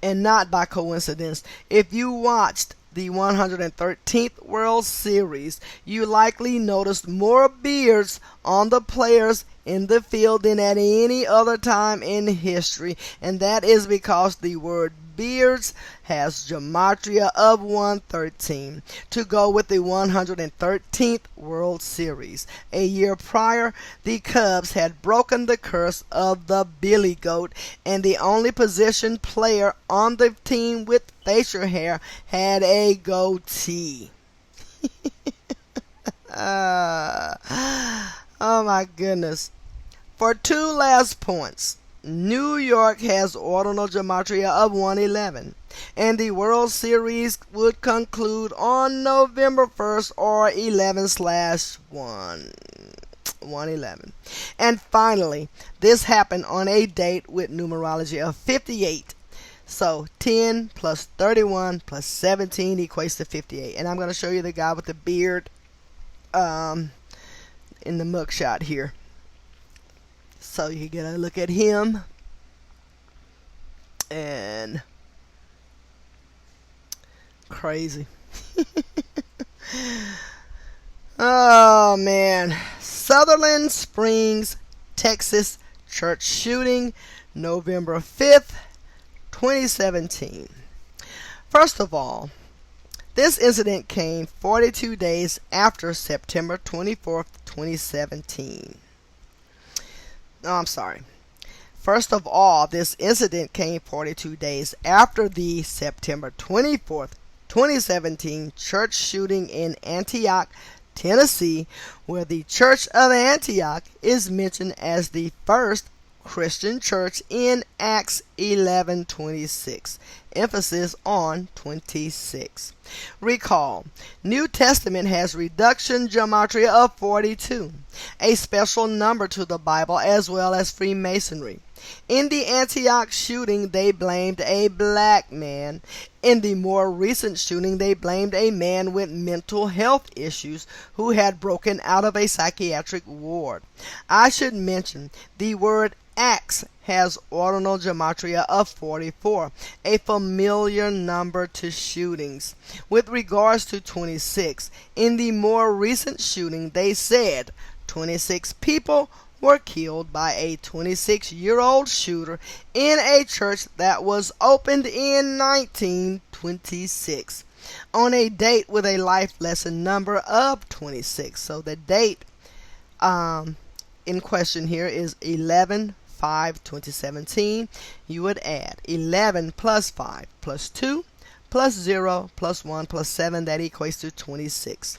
And not by coincidence, if you watched the 113th World Series, you likely noticed more beards on the players in the field than at any other time in history, and that is because the word beards has gematria of 113 to go with the 113th World Series. A year prior, the Cubs had broken the curse of the Billy Goat, and the only position player on the team with facial hair had a goatee. Oh my goodness. For two last points, New York has ordinal gematria of 111, and the World Series would conclude on November 1st or 11/111. And finally, this happened on a date with numerology of 58. So 10 plus 31 plus 17 equates to 58. And I'm going to show you the guy with the beard in the mugshot here. So you get a look at him, and crazy. Oh man, Sutherland Springs, Texas church shooting, November 5th, 2017. First of all, this incident came 42 days after September 24th, 2017. No, I'm sorry. First of all, this incident came 42 days after the September 24th, 2017 church shooting in Antioch, Tennessee, where the Church of Antioch is mentioned as the first Christian church in Acts 11:26. Emphasis on 26. Recall, New Testament has reduction gematria of 42, a special number to the Bible as well as Freemasonry. In the Antioch shooting, they blamed a black man. In the more recent shooting, they blamed a man with mental health issues who had broken out of a psychiatric ward. I should mention the word Acts has ordinal gematria of 44, a familiar number to shootings. With regards to 26, in the more recent shooting, they said 26 people were killed by a 26-year-old shooter in a church that was opened in 1926 on a date with a life lesson number of 26. So the date in question here is 11/5/2017. You would add 11 plus 5 plus 2 plus 0 plus 1 plus 7. That equates to 26.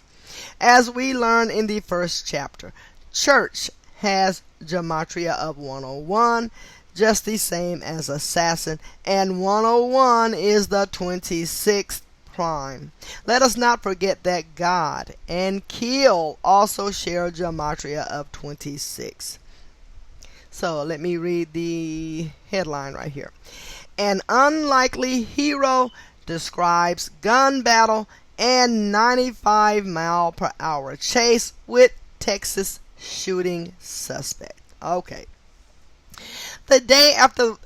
As we learned in the first chapter, church has gematria of 101, just the same as assassin, and 101 is the 26th crime. Let us not forget that God and kill also share a gematria of 26. So let me read the headline right here. An unlikely hero describes gun battle and 95-mile-per-hour chase with Texas shooting suspect. Okay. The day after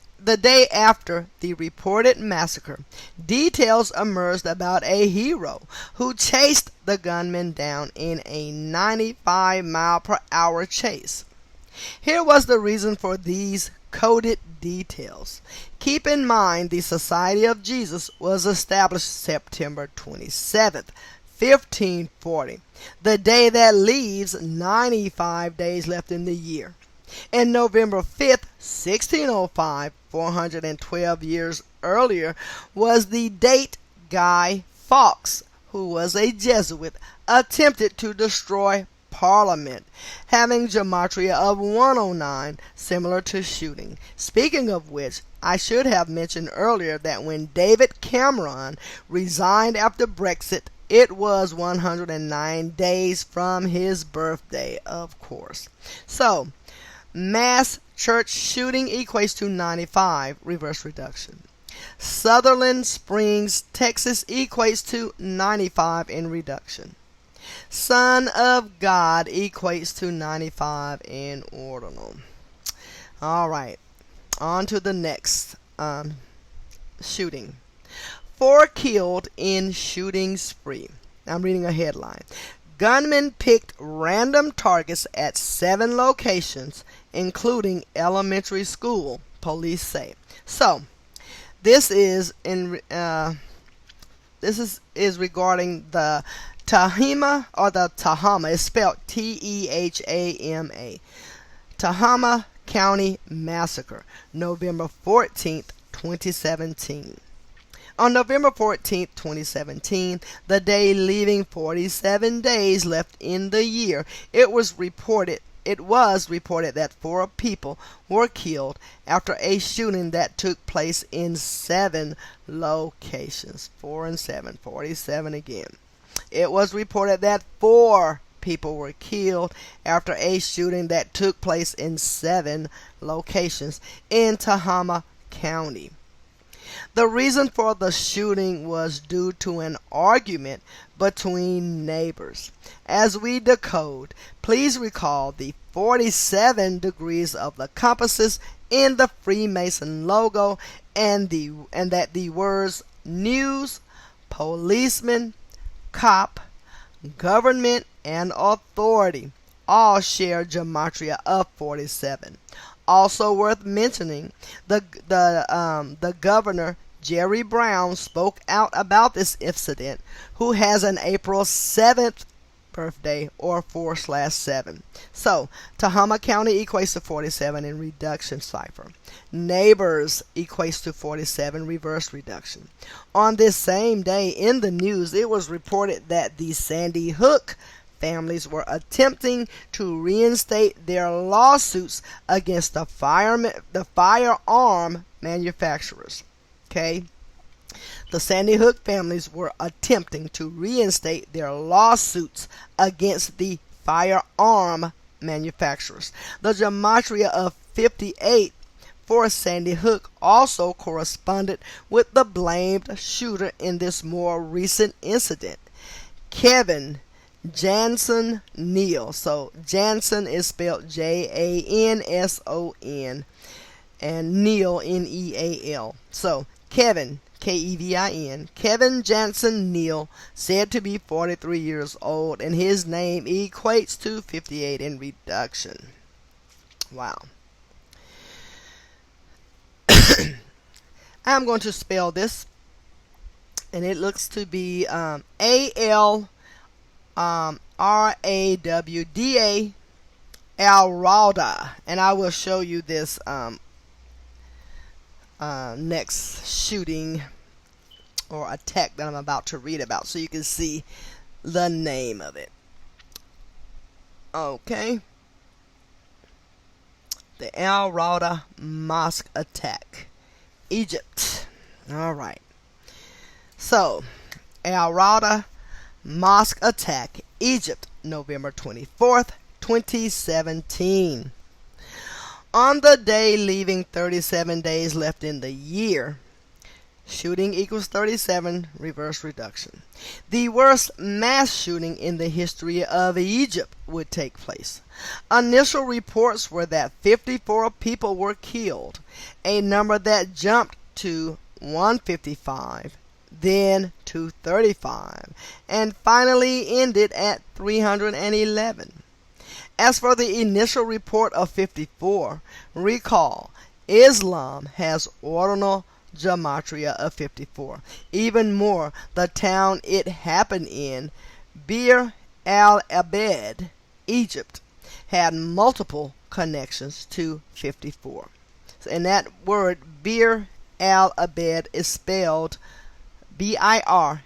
the reported massacre, details emerged about a hero who chased the gunman down in a 95-mile-per-hour chase. Here was the reason for these coded details. Keep in mind the Society of Jesus was established September 27th, 1540, the day that leaves 95 days left in the year. And November 5th, 1605, 412 years earlier, was the date Guy Fawkes, who was a Jesuit, attempted to destroy Parliament, having gematria of 109, similar to shooting. Speaking of which, I should have mentioned earlier that when David Cameron resigned after Brexit, it was 109 days from his birthday, of course. So, mass church shooting equates to 95, reverse reduction. Sutherland Springs, Texas equates to 95 in reduction. Son of God equates to 95 in ordinal. Alright, on to the next shooting. 4 killed in shooting spree. I'm reading a headline. Gunmen picked random targets at 7 locations, including elementary school, police say. So, this is regarding the Tehama, or the Tehama, it's spelled Tehama, Tehama County Massacre, November 14th, 2017. On November 14th, 2017, the day leaving 47 days left in the year, it was reported that 4 people were killed after a shooting that took place in 7 locations. 4 and 7, 47 again. It was reported that 4 people were killed after a shooting that took place in 7 locations in Tehama County. The reason for the shooting was due to an argument between neighbors. As we decode, please recall the 47 degrees of the compasses in the Freemason logo, and that the words news, policeman, cop, government, and authority all share gematria of 47. Also worth mentioning, the governor, Jerry Brown, spoke out about this incident, who has an April 7th birthday, or 4/7. So, Tehama County equates to 47 in reduction cipher. Neighbors equates to 47 reverse reduction. On this same day in the news, it was reported that the Sandy Hook families were attempting to reinstate their lawsuits against the firearm manufacturers. Okay? The Sandy Hook families were attempting to reinstate their lawsuits against the firearm manufacturers. The gematria of 58 for Sandy Hook also corresponded with the blamed shooter in this more recent incident, Kevin Janson Neal. So Janson is spelled Janson, and Neal Neal. So Kevin, Kevin, Kevin Janson Neal, said to be 43 years old, and his name equates to 58 in reduction. Wow. I'm going to spell this, and it looks to be Alrawda, Alrawda, and I will show you this next shooting or attack that I'm about to read about, so you can see the name of it. Okay. The Al Rawda Mosque attack, Egypt. Alright. So, Al Rawda Mosque attack, Egypt, November 24th, 2017. On the day leaving 37 days left in the year, shooting equals 37, reverse reduction. The worst mass shooting in the history of Egypt would take place. Initial reports were that 54 people were killed, a number that jumped to 155, then 235, and finally ended at 311. As for the initial report of 54, recall, Islam has ordinal gematria of 54. Even more, the town it happened in, Bir al-Abed, Egypt, had multiple connections to 54. And that word Bir al-Abed is spelled Biralabed.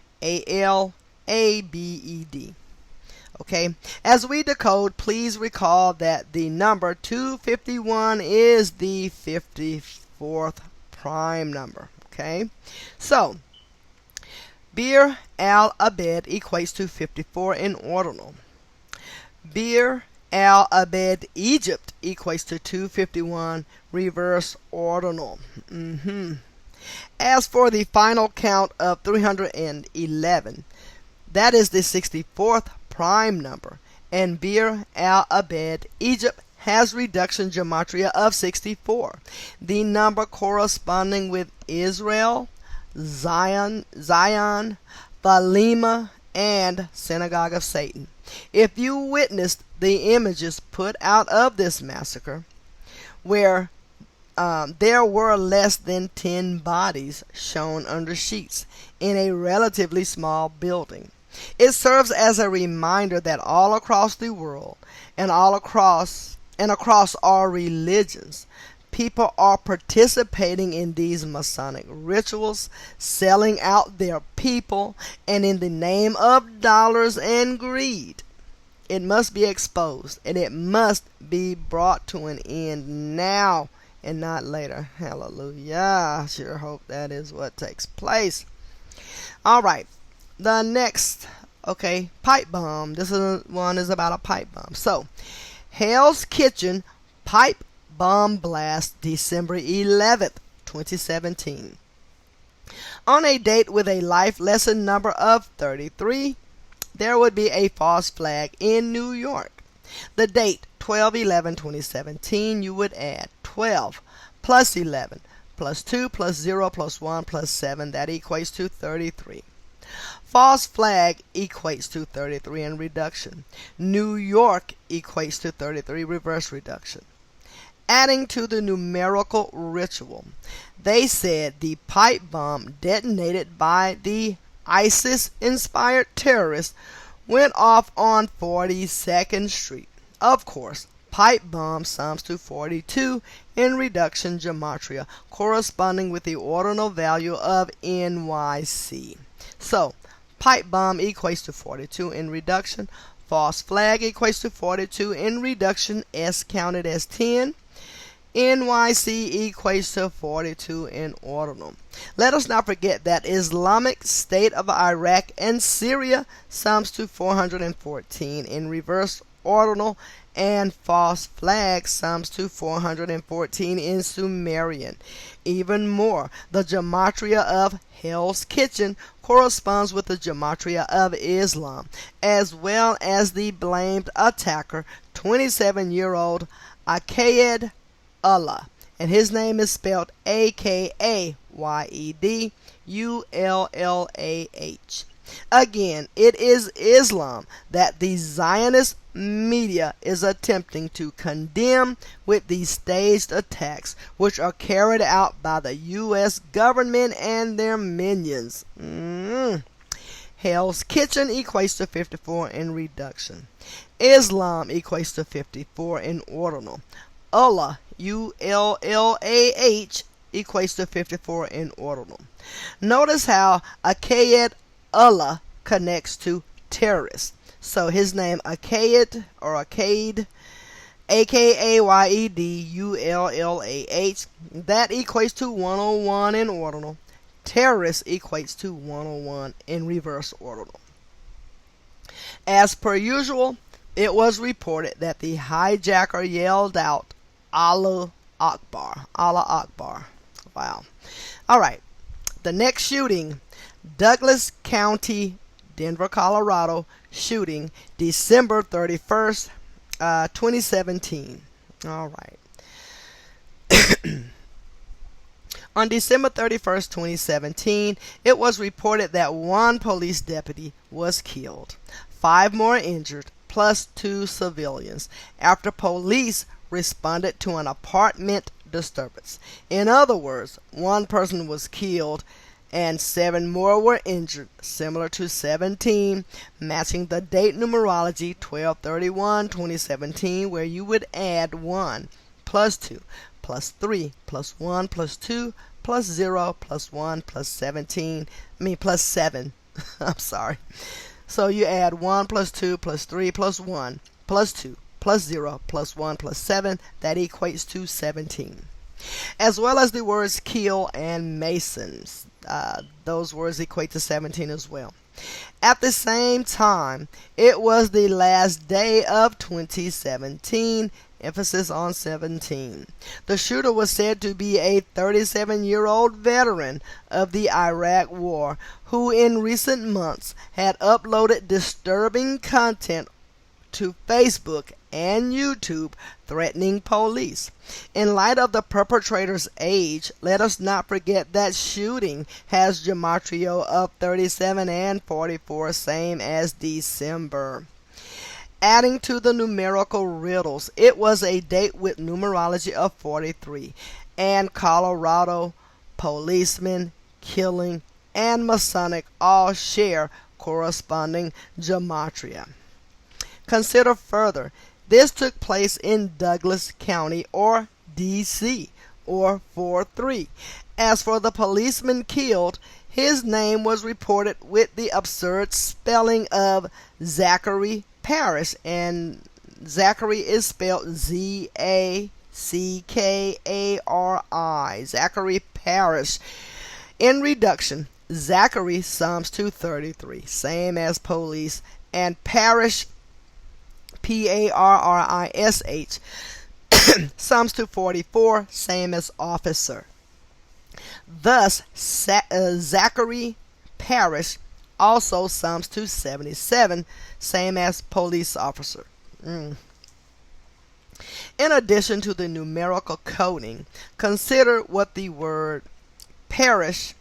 Okay, as we decode, please recall that the number 251 is the 54th prime number. Okay, so Bir al-Abed equates to 54 in ordinal. Bir al-Abed, Egypt, equates to 251 reverse ordinal. As for the final count of 311, that is the 64th prime number, and Bir al-Abed, Egypt, has reduction gematria of 64, the number corresponding with Israel, Zion, Thelema, and Synagogue of Satan. If you witnessed the images put out of this massacre, where there were less than 10 bodies shown under sheets in a relatively small building, it serves as a reminder that all across the world and across all religions, people are participating in these Masonic rituals, selling out their people, and in the name of dollars and greed. It must be exposed, and it must be brought to an end now and not later. Hallelujah. I sure hope that is what takes place. All right. The next, pipe bomb. This one is about a pipe bomb. So, Hell's Kitchen pipe bomb blast, December 11th, 2017. On a date with a life lesson number of 33, there would be a false flag in New York. The date, 12/11/2017, you would add 12 plus 11 plus 2 plus 0 plus 1 plus 7. That equates to 33. False flag equates to 33 in reduction. New York equates to 33 reverse reduction. Adding to the numerical ritual, they said the pipe bomb detonated by the ISIS-inspired terrorists went off on 42nd Street. Of course, pipe bomb sums to 42 in reduction gematria, corresponding with the ordinal value of NYC. So, pipe bomb equates to 42 in reduction. False flag equates to 42 in reduction. S counted as 10. NYC equates to 42 in ordinal. Let us not forget that Islamic State of Iraq and Syria sums to 414 in reverse ordinal, and false flag sums to 414 in Sumerian. Even more, the gematria of Hell's Kitchen corresponds with the gematria of Islam, as well as the blamed attacker, 27-year-old Akayed Allah, and his name is spelled Akayedullah. Again, it is Islam that the Zionist media is attempting to condemn with these staged attacks, which are carried out by the U.S. government and their minions. Hell's Kitchen equates to 54 in reduction. Islam equates to 54 in ordinal. Allah, ULLAH, equates to 54 in ordinal. Notice how Akayed Allah connects to terrorist. So his name Akayed or Akayed, Akayedullah, that equates to 101 in ordinal. terrorist equates to 101 in reverse ordinal. As per usual, it was reported that the hijacker yelled out, Allah Akbar. Allah Akbar. Wow. All right. The next shooting, Douglas County, Denver, Colorado shooting, December 31st, 2017. All right. On December 31st, 2017, it was reported that one police deputy was killed, 5 more injured, plus 2 civilians, after police responded to an apartment disturbance. In other words, 1 person was killed and 7 more were injured, similar to 17, matching the date numerology 12/31/2017, where you would add 1 plus 2 plus 3 plus 1 plus 2 plus 0 plus 1 plus 7. I'm sorry. So you add 1 plus 2 plus 3 plus 1 plus 2 plus 0 plus 1 plus 7. That equates to 17. As well as the words kill and masons. Those words equate to 17 as well. At the same time, it was the last day of 2017. Emphasis on 17. The shooter was said to be a 37-year-old veteran of the Iraq War who in recent months had uploaded disturbing content to Facebook and YouTube threatening police. In light of the perpetrator's age, let us not forget that shooting has gematria of 37 and 44, same as December. Adding to the numerical riddles, it was a date with numerology of 43, and Colorado, policemen, killing, and Masonic all share corresponding gematria. Consider further, this took place in Douglas County, or D.C., or 4-3. As for the policeman killed, his name was reported with the absurd spelling of Zachary Parish, and Zachary is spelled Zackari. Zachary Parish. In reduction, Zachary sums to 33, same as police, and Parish, P-A-R-R-I-S-H, sums to 44, same as officer. Thus, Zachary Parish also sums to 77, same as police officer. In addition to the numerical coding, consider what the word parish,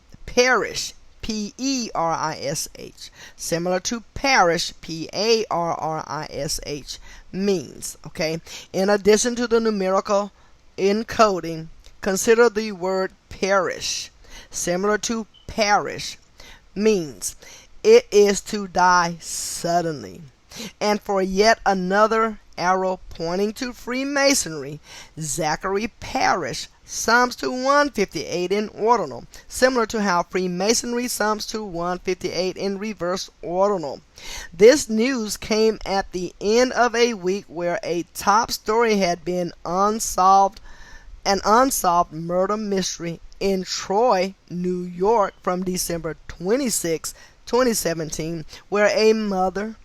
P-E-R-I-S-H, similar to parish, P-A-R-R-I-S-H, means. Okay. In addition to the numerical encoding, consider the word parish, similar to parish, means it is to die suddenly. And for yet another arrow pointing to Freemasonry, Zachary Parish sums to 158 in ordinal, similar to how Freemasonry sums to 158 in reverse ordinal. This news came at the end of a week where a top story had been an unsolved murder mystery in Troy, New York from December 26, 2017, where a mother,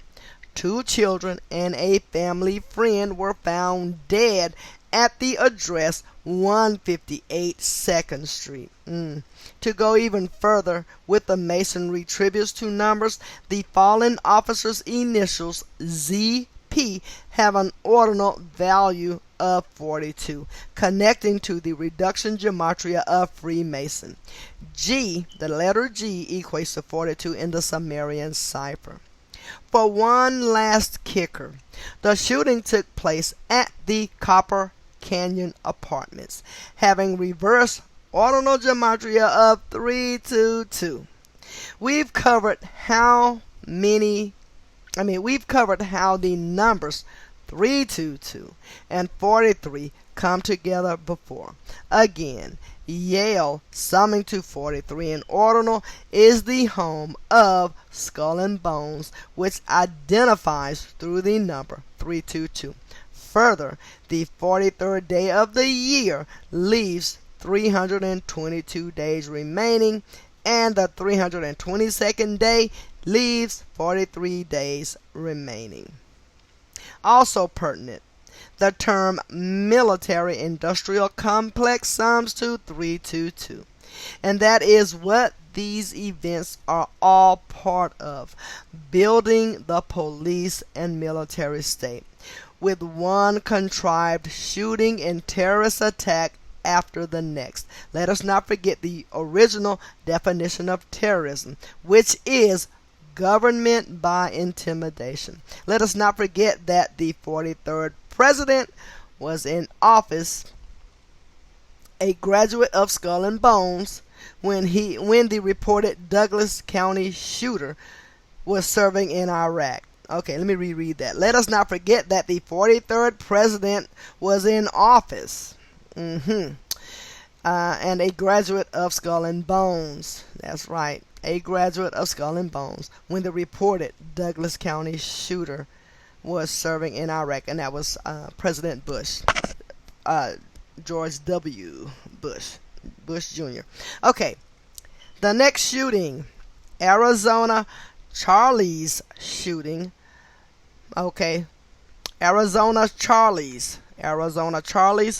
2 children, and a family friend were found dead at the address 158 2nd Street. To go even further with the Masonry tributes to numbers, the fallen officer's initials ZP have an ordinal value of 42, connecting to the reduction gematria of Freemason. G, the letter G, equates to 42 in the Sumerian cipher. For one last kicker, the shooting took place at the Copper Canyon Apartments, having reverse ordinal gematria of 322. We've covered how the numbers 322 and 43 come together before. Again, Yale, summing to 43 in ordinal, is the home of Skull and Bones, which identifies through the number 322. Further, the 43rd day of the year leaves 322 days remaining, and the 322nd day leaves 43 days remaining. Also pertinent, the term military-industrial complex sums to 322, and that is what these events are all part of: building the police and military state, with one contrived shooting and terrorist attack after the next. Let us not forget the original definition of terrorism, which is government by intimidation. Let us not forget that the 43rd president was in office, a graduate of Skull and Bones, when the reported Douglas County shooter was serving in Iraq. Okay, let me reread that. Let us not forget that the 43rd president was in office. And a graduate of Skull and Bones. That's right, a graduate of Skull and Bones, when the reported Douglas County shooter was serving in Iraq, and that was President Bush, George W. Bush Jr. Okay, the next shooting, Arizona Charlie's shooting. Okay, Arizona Charlie's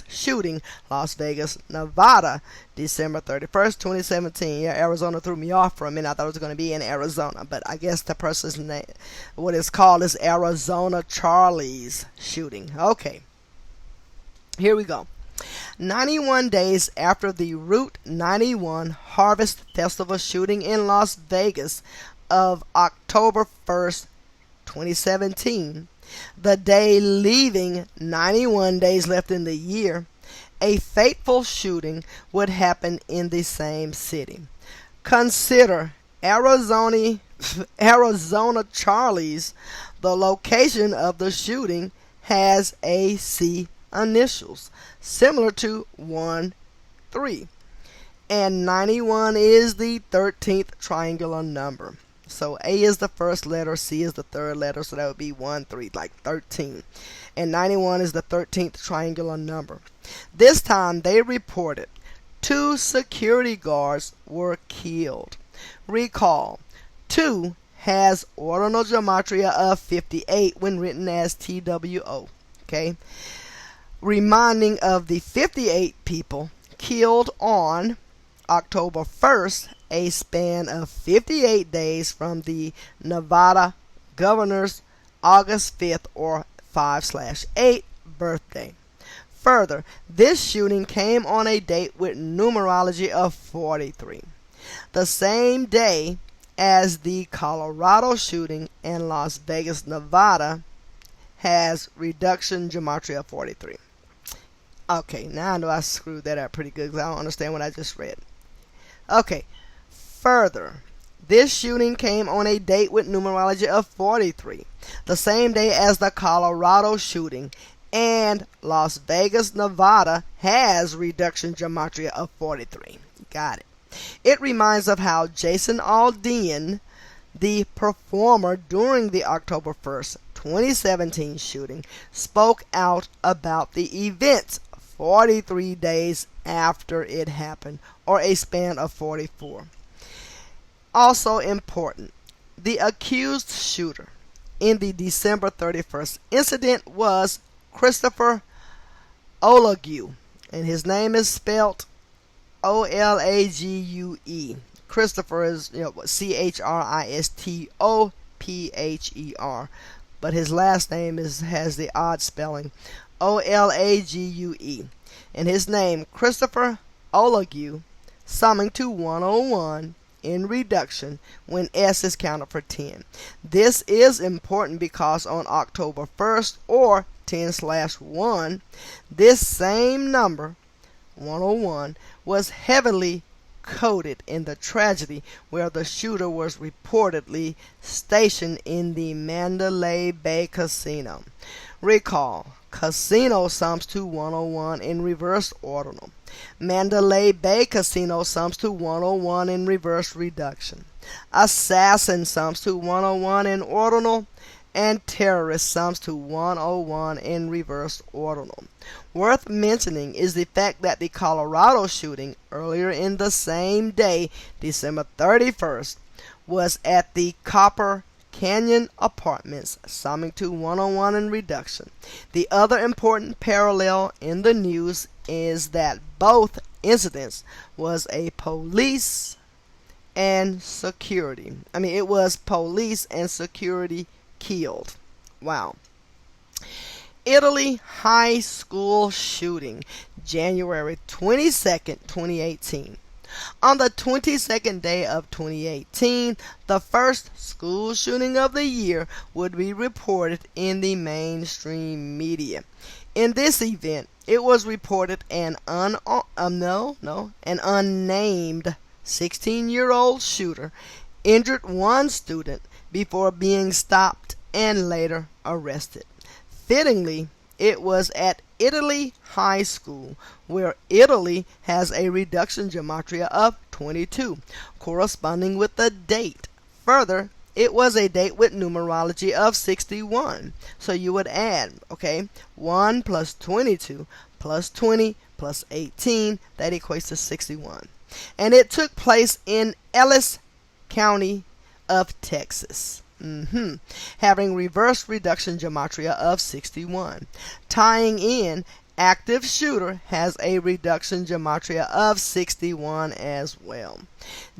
shooting, Las Vegas, Nevada, December 31st, 2017. Yeah, Arizona threw me off for a minute. I thought it was going to be in Arizona, but I guess the person's name, what it's called, is Arizona Charlie's shooting. Okay, here we go. 91 days after the Route 91 Harvest Festival shooting in Las Vegas of October 1st, 2017, the day leaving 91 days left in the year, a fateful shooting would happen in the same city. Consider Arizona Charlie's. The location of the shooting has AC initials, similar to 1-3, and 91 is the 13th triangular number. So A is the first letter, C is the third letter, so that would be 1-3, like 13. And 91 is the 13th triangular number. This time they reported 2 security guards were killed. Recall, 2 has ordinal gematria of 58 when written as TWO. Okay, reminding of the 58 people killed on October 1st, a span of 58 days from the Nevada governor's August 5th or 5/8 birthday. Further, this shooting came on a date with numerology of 43, the same day as the Colorado shooting, and Las Vegas, Nevada has reduction gematria of 43. Okay, now I know I screwed that up pretty good because I don't understand what I just read. Okay, further, this shooting came on a date with numerology of 43, the same day as the Colorado shooting, and Las Vegas, Nevada has reduction gematria of 43. Got it. It reminds of how Jason Aldean, the performer during the October 1st, 2017 shooting, spoke out about the events 43 days after it happened, or a span of 44. Also important, the accused shooter in the December 31st incident was Christopher Olague, and his name is spelled Olague. Christopher is Christopher, but his last name has the odd spelling Olague, and his name Christopher Olague, summing to 101 in reduction when S is counted for 10. This is important because on October 1st or 10/1, this same number 101 was heavily coded in the tragedy where the shooter was reportedly stationed in the Mandalay Bay Casino. Recall, casino sums to 101 in reverse ordinal. Mandalay Bay Casino sums to 101 in reverse reduction. Assassin sums to 101 in ordinal, and terrorist sums to 101 in reverse ordinal. Worth mentioning is the fact that the Colorado shooting earlier in the same day, December 31st, was at the Copper Canyon Apartments, summing to 101 in reduction. The other important parallel in the news is that both incidents was a police and security. It was police and security killed. Wow. Italy high school shooting, January 22nd, 2018. On the 22nd day of 2018, the first school shooting of the year would be reported in the mainstream media. In this event, it was reported an unnamed 16-year-old shooter injured one student before being stopped and later arrested. Fittingly, it was at Italy High School, where Italy has a reduction gematria of 22, corresponding with the date. Further, it was a date with numerology of 61. So you would add, 1 plus 22 plus 20 plus 18, that equates to 61. And it took place in Ellis County of Texas. Having reverse reduction gematria of 61. Tying in, active shooter has a reduction gematria of 61 as well.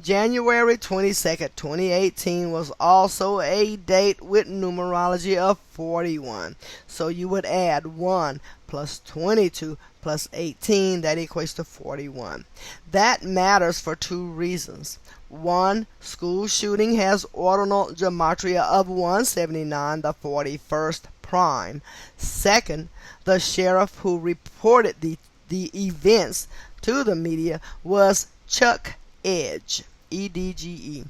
January 22nd, 2018 was also a date with numerology of 41. So you would add 1 plus 22 plus 18, that equates to 41. That matters for two reasons. 1. School shooting has ordinal gematria of 179, the 41st prime. 2nd, the sheriff who reported the events to the media was Chuck Edge, EDGE,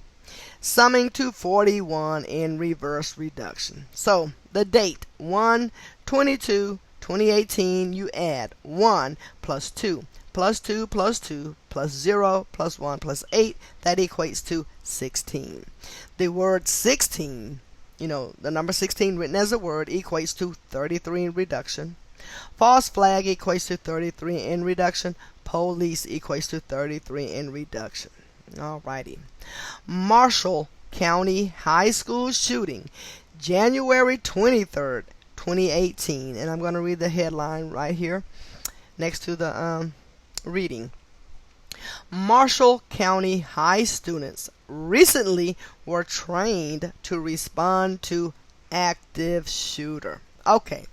summing to 41 in reverse reduction. So the date 1/22/2018, you add 1 plus 2 plus 2 plus 2 plus 0 plus 1 plus 8, that equates to 16. The word 16, the number 16 written as a word, equates to 33 in reduction. False flag equates to 33 in reduction. Police equates to 33 in reduction. Alrighty. Marshall County High School shooting, January 23rd, 2018. And I'm going to read the headline right here next to the reading. Marshall County High students recently were trained to respond to active shooter. Okay.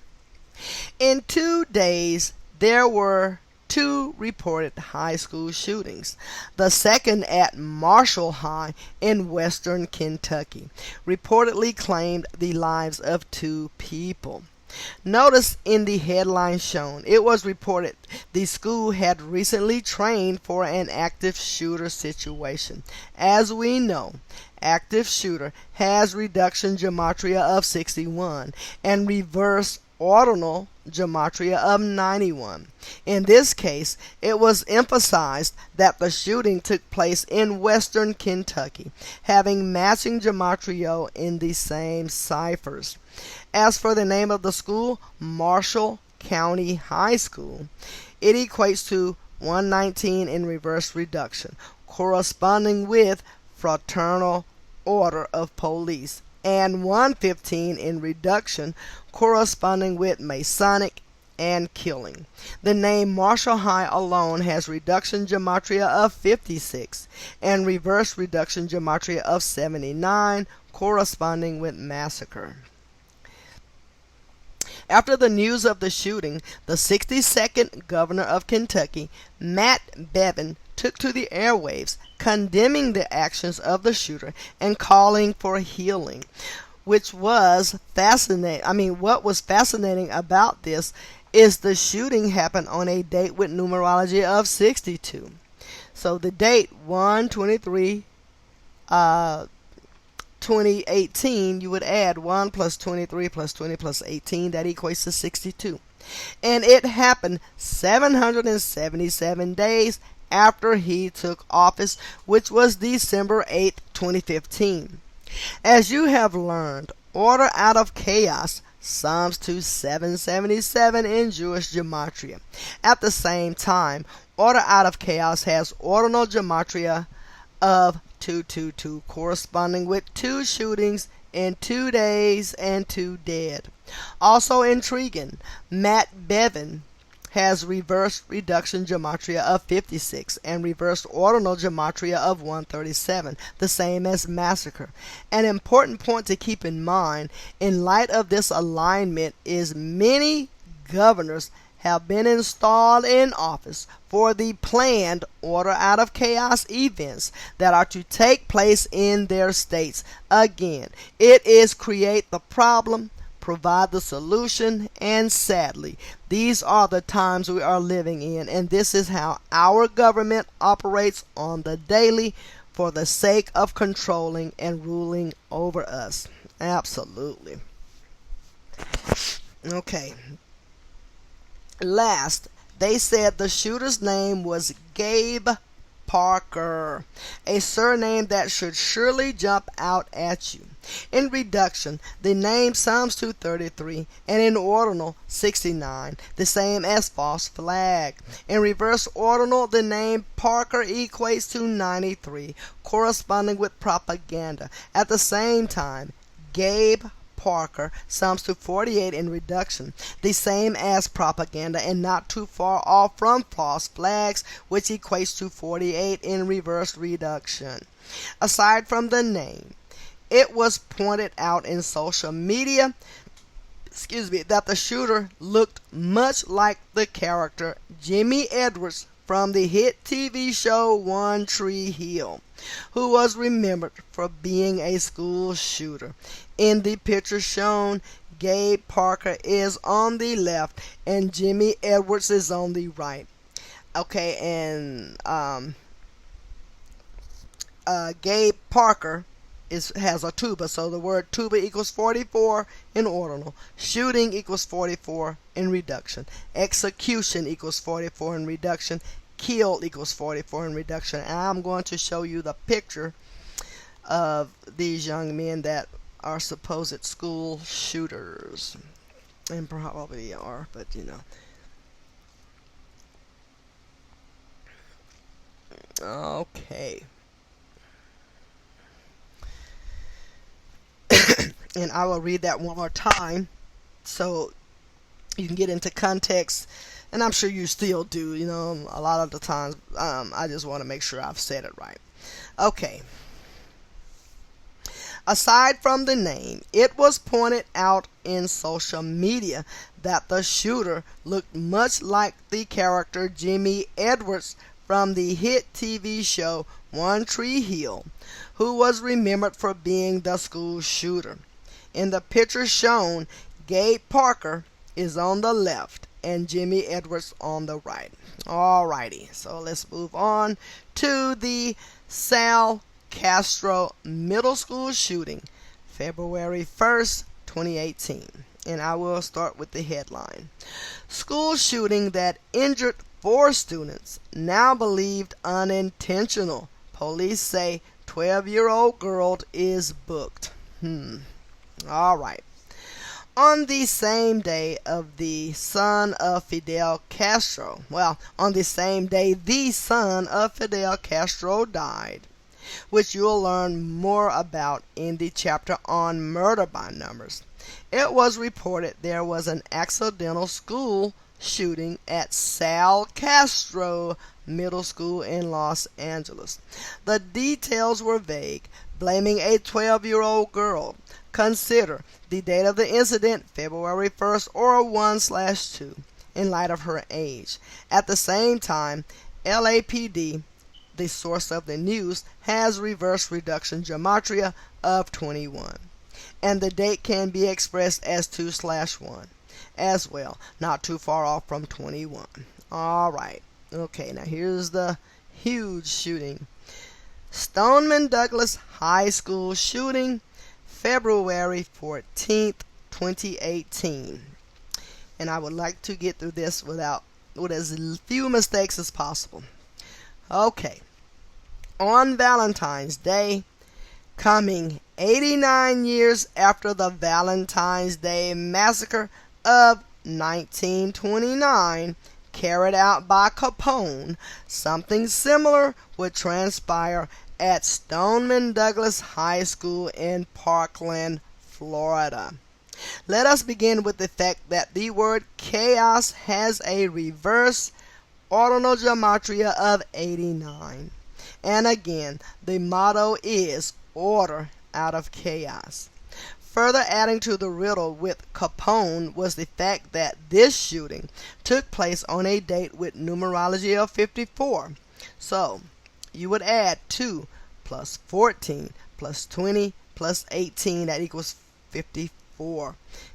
In 2 days, there were 2 reported high school shootings. The second at Marshall High in western Kentucky reportedly claimed the lives of 2 people. Notice in the headline shown, it was reported the school had recently trained for an active shooter situation. As we know, active shooter has reduction gematria of 61 and reverse ordinal gematria of 91. In this case, it was emphasized that the shooting took place in western Kentucky, having matching gematria in the same ciphers. As for the name of the school, Marshall County High School, it equates to 119 in reverse reduction, corresponding with Fraternal Order of Police, and 115 in reduction, corresponding with Masonic and killing. The name Marshall High alone has reduction gematria of 56 and reverse reduction gematria of 79, corresponding with massacre. After the news of the shooting, the 62nd governor of Kentucky, Matt Bevin, took to the airwaves, condemning the actions of the shooter and calling for healing, which was fascinating. What was fascinating about this is the shooting happened on a date with numerology of 62. So the date 1/23/2018, you would add 1 plus 23 plus 20 plus 18, that equates to 62. And it happened 777 days after he took office, which was December 8, 2015. As you have learned, Order out of chaos, Psalms 2:777 in Jewish gematria. At the same time, order out of chaos has ordinal gematria of 222, corresponding with 2 shootings in 2 days and 2 dead. Also intriguing, Matt Bevin has reverse reduction gematria of 56 and reversed ordinal gematria of 137, the same as massacre. An important point to keep in mind in light of this alignment is many governors have been installed in office for the planned order out of chaos events that are to take place in their states. Again, it is create the problem, provide the solution, and sadly, these are the times we are living in, and this is how our government operates on the daily for the sake of controlling and ruling over us. Absolutely. Okay. Last, they said the shooter's name was Gabe Parker, a surname that should surely jump out at you. In reduction, the name Psalms 233, and in ordinal 69, the same as false flag. In reverse ordinal, the name Parker equates to 93, corresponding with propaganda. At the same time, Gabe Parker, Psalms 248 in reduction, the same as propaganda and not too far off from false flags, which equates to 48 in reverse reduction. Aside from the name, it was pointed out in social media that the shooter looked much like the character Jimmy Edwards from the hit TV show One Tree Hill, who was remembered for being a school shooter. In the picture shown, Gabe Parker is on the left and Jimmy Edwards is on the right. Okay, and Gabe Parker has a tuba, so the word tuba equals 44 in ordinal, shooting equals 44 in reduction, execution equals 44 in reduction, killed equals 44 in reduction. And I'm going to show you the picture of these young men that are supposed school shooters, and probably are, but you know. Okay. And I will read that one more time so you can get into context, and I'm sure you still do, you know, a lot of the times. I just want to make sure I've said it right. Okay. Aside from the name, it was pointed out in social media that the shooter looked much like the character Jimmy Edwards from the hit TV show One Tree Hill, who was remembered for being the school shooter. In the picture shown, Gabe Parker is on the left and Jimmy Edwards on the right. Alrighty, so let's move on to the Sal Castro Middle School shooting, February 1st, 2018. And I will start with the headline. School shooting that injured 4 students, now believed unintentional. Police say 12-year-old girl is booked. Alright. On the same day of the son of Fidel Castro, on the same day the son of Fidel Castro died, which you'll learn more about in the chapter on murder by numbers. It was reported there was an accidental school shooting at Sal Castro Middle School in Los Angeles. The details were vague, blaming a 12-year-old girl. Consider the date of the incident, February 1st or 1/2, in light of her age. At the same time, LAPD, the source of the news, has reverse reduction gematria of 21, and the date can be expressed as 2/1 as well, not too far off from 21. Alright, okay, now here's the huge shooting. Stoneman Douglas High School shooting, February 14th, 2018. And I would like to get through this with as few mistakes as possible. Okay. On Valentine's Day, coming 89 years after the Valentine's Day Massacre of 1929 carried out by Capone, something similar would transpire at Stoneman Douglas High School in Parkland, Florida. Let us begin with the fact that the word chaos has a reverse ordinal gematria of 89. And again, the motto is order out of chaos. Further adding to the riddle with Capone was the fact that this shooting took place on a date with numerology of 54. So, you would add 2 plus 14 plus 20 plus 18, that equals 54.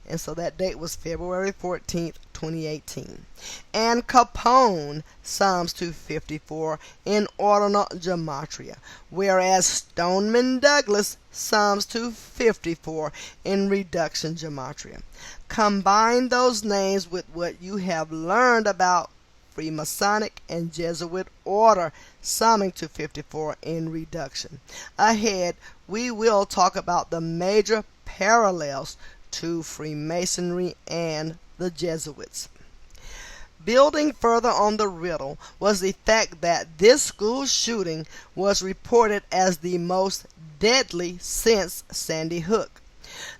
And so that date was February 14th, 2018. And Capone sums to 54 in ordinal gematria, whereas Stoneman Douglas sums to 54 in reduction gematria. Combine those names with what you have learned about Freemasonic and Jesuit order, summing to 54 in reduction. Ahead, we will talk about the major parallels to Freemasonry and the Jesuits. Building further on the riddle was the fact that this school shooting was reported as the most deadly since Sandy Hook.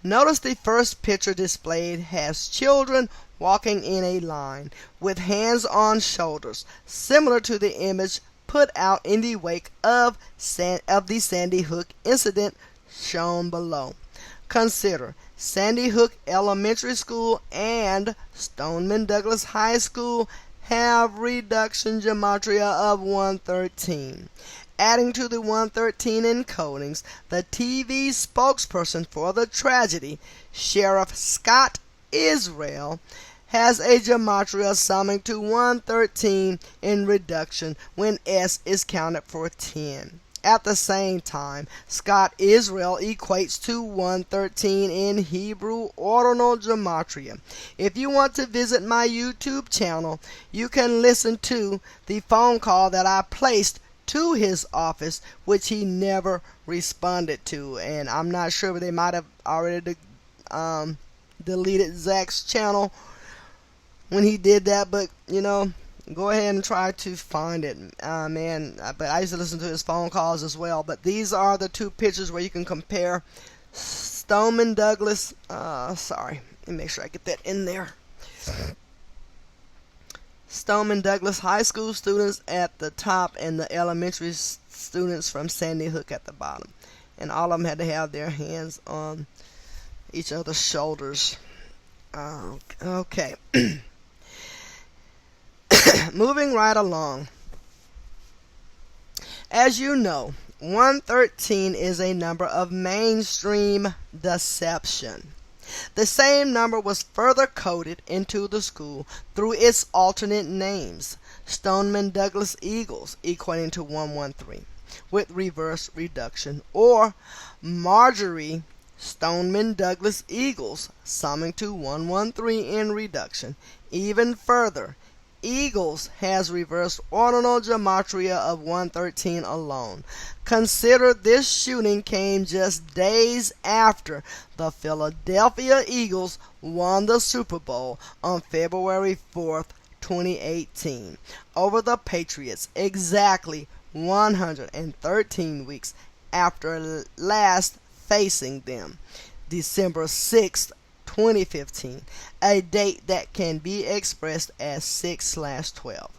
Notice the first picture displayed has children walking in a line with hands on shoulders, similar to the image put out in the wake of the Sandy Hook incident shown below. Consider Sandy Hook Elementary School and Stoneman Douglas High School have reduction gematria of 113. Adding to the 113 encodings, the TV spokesperson for the tragedy, Sheriff Scott Israel, has a gematria summing to 113 in reduction when S is counted for 10. At the same time, Scott Israel equates to 113 in Hebrew ordinal gematria. If you want to visit my YouTube channel, you can listen to the phone call that I placed to his office, which he never responded to. And I'm not sure, but they might have already deleted Zach's channel when he did that, but go ahead and try to find it, but I used to listen to his phone calls as well. But these are the two pictures where you can compare Stoneman Douglas, let me make sure I get that in there. Stoneman Douglas High School students at the top and the elementary students from Sandy Hook at the bottom. And all of them had to have their hands on each other's shoulders. Okay. Moving right along. As you know, 113 is a number of mainstream deception. The same number was further coded into the school through its alternate names, Stoneman Douglas Eagles equating to 113 with reverse reduction, or Marjorie Stoneman Douglas Eagles summing to 113 in reduction. Even further, Eagles has reversed ordinal gematria of 113 alone. Consider this shooting came just days after the Philadelphia Eagles won the Super Bowl on February 4th, 2018 over the Patriots, exactly 113 weeks after last facing them, December 6th, 2015, a date that can be expressed as 6/12.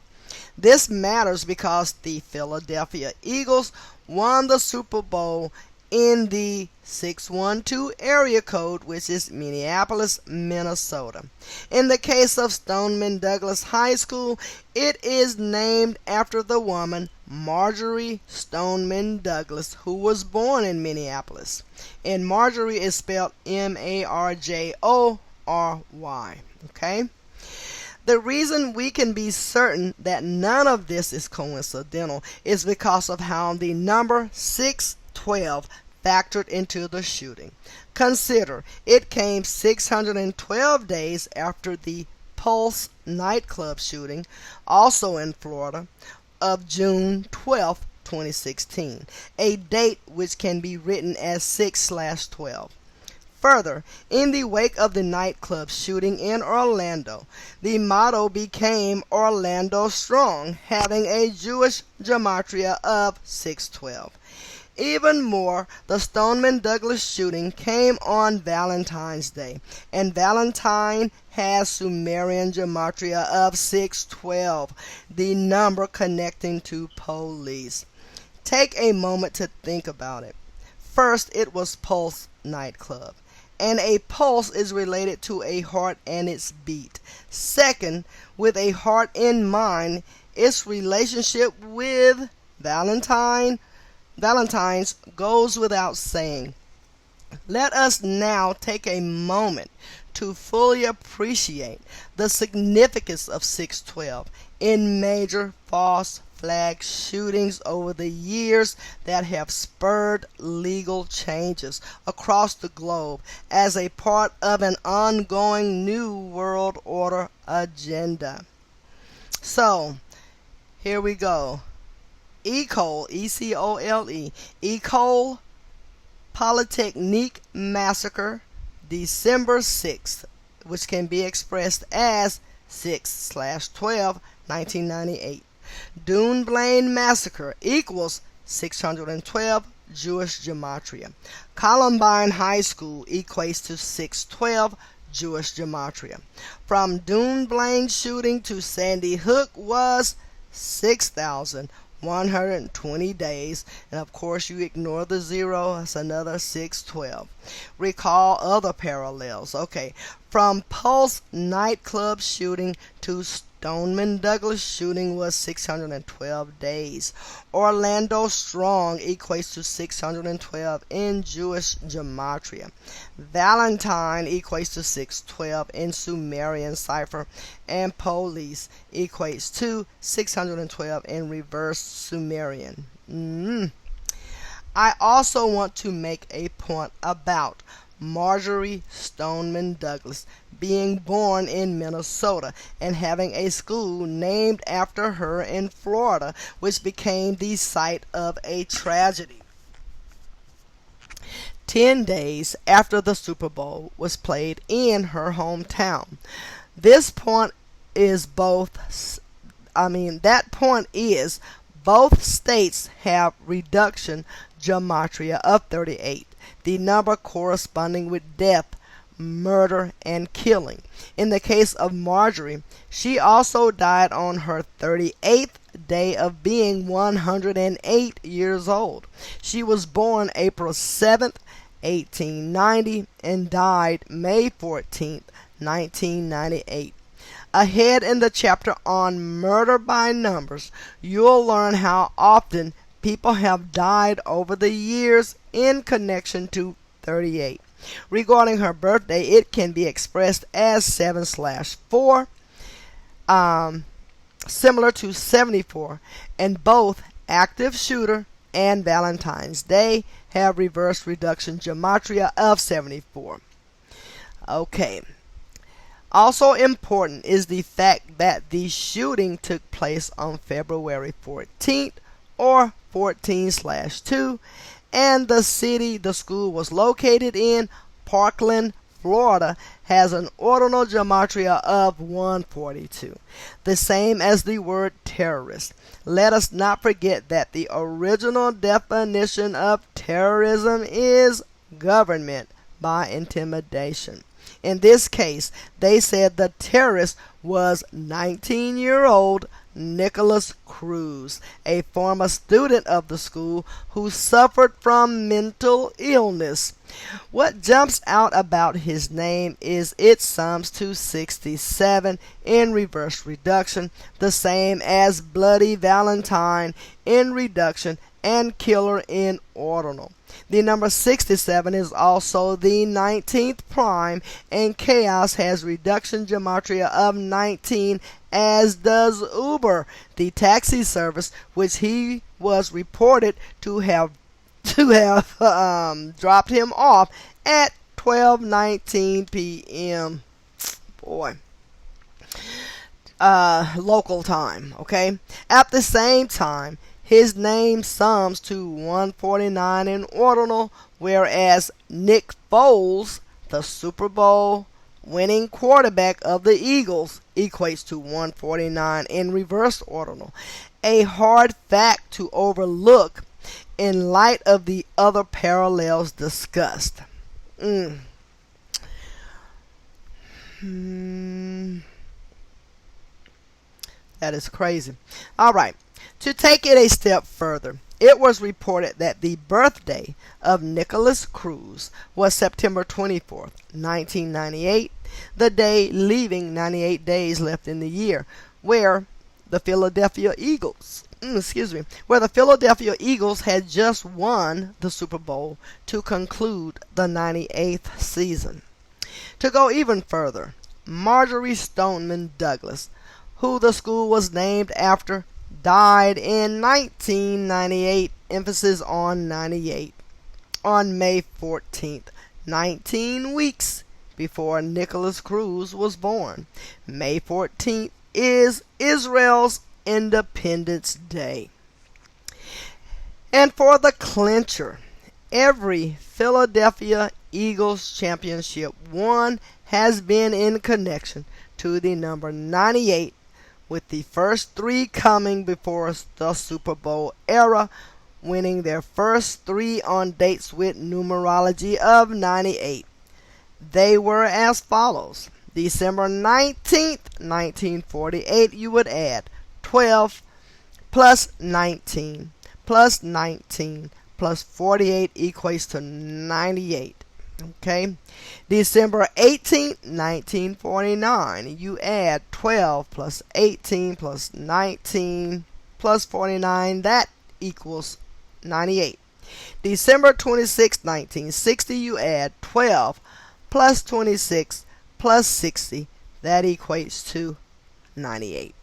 This matters because the Philadelphia Eagles won the Super Bowl in the 612 area code, which is Minneapolis, Minnesota. In the case of Stoneman Douglas High School, it is named after the woman Marjorie Stoneman Douglas, who was born in Minneapolis. And Marjorie is spelled Marjory. Okay? The reason we can be certain that none of this is coincidental is because of how the number 612 factored into the shooting. Consider, it came 612 days after the Pulse nightclub shooting, also in Florida, of June 12, 2016, a date which can be written as 6/12. Further, in the wake of the nightclub shooting in Orlando, the motto became Orlando Strong, having a Jewish gematria of 612. Even more, the Stoneman Douglas shooting came on Valentine's Day, and Valentine has Sumerian gematria of 612, the number connecting to police. Take a moment to think about it. First, it was Pulse nightclub, and a pulse is related to a heart and its beat. Second, with a heart in mind, its relationship with Valentine's goes without saying. Let us now take a moment to fully appreciate the significance of 612 in major false flag shootings over the years that have spurred legal changes across the globe as a part of an ongoing New World Order agenda. So, here we go. Ecole, E-C-O-L-E, Ecole Polytechnique Massacre, December 6th, which can be expressed as 6/12, 1998. Dunblane Massacre equals 612 Jewish gematria. Columbine High School equates to 612 Jewish gematria. From Dunblane shooting to Sandy Hook was 6,120 days, and of course you ignore the zero, it's another 612. Recall other parallels. Okay, from Pulse nightclub shooting to Stoneman Douglas shooting was 612 days. Orlando Strong equates to 612 in Jewish gematria. Valentine equates to 612 in Sumerian cipher, and police equates to 612 in reverse Sumerian. I also want to make a point about Marjorie Stoneman Douglas being born in Minnesota and having a school named after her in Florida, which became the site of a tragedy 10 days after the Super Bowl was played in her hometown. That point is both states have reduction gematria of 38, the number corresponding with death, murder, and killing. In the case of Marjorie, she also died on her 38th day of being 108 years old. She was born April 7th, 1890, and died May 14th, 1998. Ahead in the chapter on murder by numbers, you'll learn how often people have died over the years in connection to 38. Regarding her birthday, it can be expressed as 7/4, similar to 74, and both active shooter and Valentine's Day have reverse reduction gematria of 74. Okay. Also important is the fact that the shooting took place on February 14th or 14/2, and the city the school was located in, Parkland, Florida, has an ordinal gematria of 142, the same as the word terrorist. Let us not forget that the original definition of terrorism is government by intimidation. In this case, they said the terrorist was 19-year-old Nicholas Cruz, a former student of the school who suffered from mental illness. What jumps out about his name is it sums to 67 in reverse reduction, the same as Bloody Valentine in reduction and Killer in ordinal. The number 67 is also the 19th prime, and Chaos has reduction gematria of 19, as does Uber, the taxi service, which he was reported to have dropped him off at 12:19 p.m. Boy. Local time, okay? At the same time, His name sums to 149 in ordinal, whereas Nick Foles, the Super Bowl winning quarterback of the Eagles, equates to 149 in reverse ordinal. A hard fact to overlook in light of the other parallels discussed. That is crazy. All right. To take it a step further, it was reported that the birthday of Nicholas Cruz was September 24th, 1998, the day leaving 98 days left in the year, where the Philadelphia Eagles had just won the Super Bowl to conclude the 98th season. To go even further, Marjorie Stoneman Douglas, who the school was named after, died in 1998, emphasis on 98, on May 14th, 19 weeks before Nicholas Cruz was born. May 14th is Israel's Independence Day. And for the clincher, every Philadelphia Eagles championship won has been in connection to the number 98, with the first three coming before the Super Bowl era, winning their first three on dates with numerology of 98. They were as follows. December 19th, 1948, you would add 12 plus 19 plus 19 plus 48 equates to 98. Okay, December 18th, 1949, you add 12 plus 18 plus 19 plus 49, that equals 98. December 26th, 1960, you add 12 plus 26 plus 60, that equates to 98.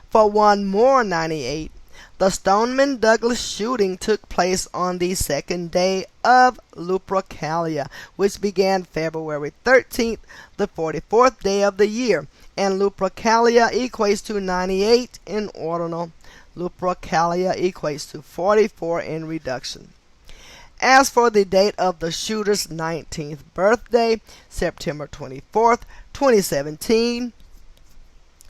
For one more 98, the Stoneman Douglas shooting took place on the second day of Lupercalia, which began February 13th, the 44th day of the year, and Lupercalia equates to 98 in ordinal. Lupercalia equates to 44 in reduction. As for the date of the shooter's 19th birthday, September 24th, 2017,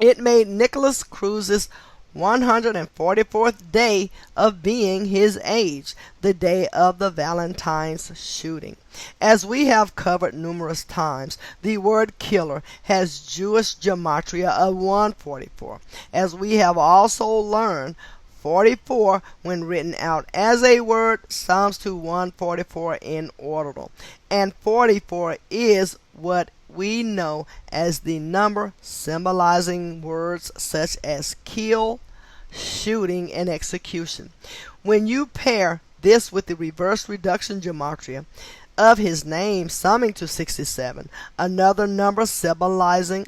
it made Nicholas Cruz's 144th day of being his age, the day of the Valentine's shooting. As we have covered numerous times, the word killer has Jewish gematria of 144. As we have also learned, 44, when written out as a word, sums to 144 in ordinal, and 44 is what we know as the number symbolizing words such as kill, shooting, and execution. When you pair this with the reverse reduction gematria of his name summing to 67, another number symbolizing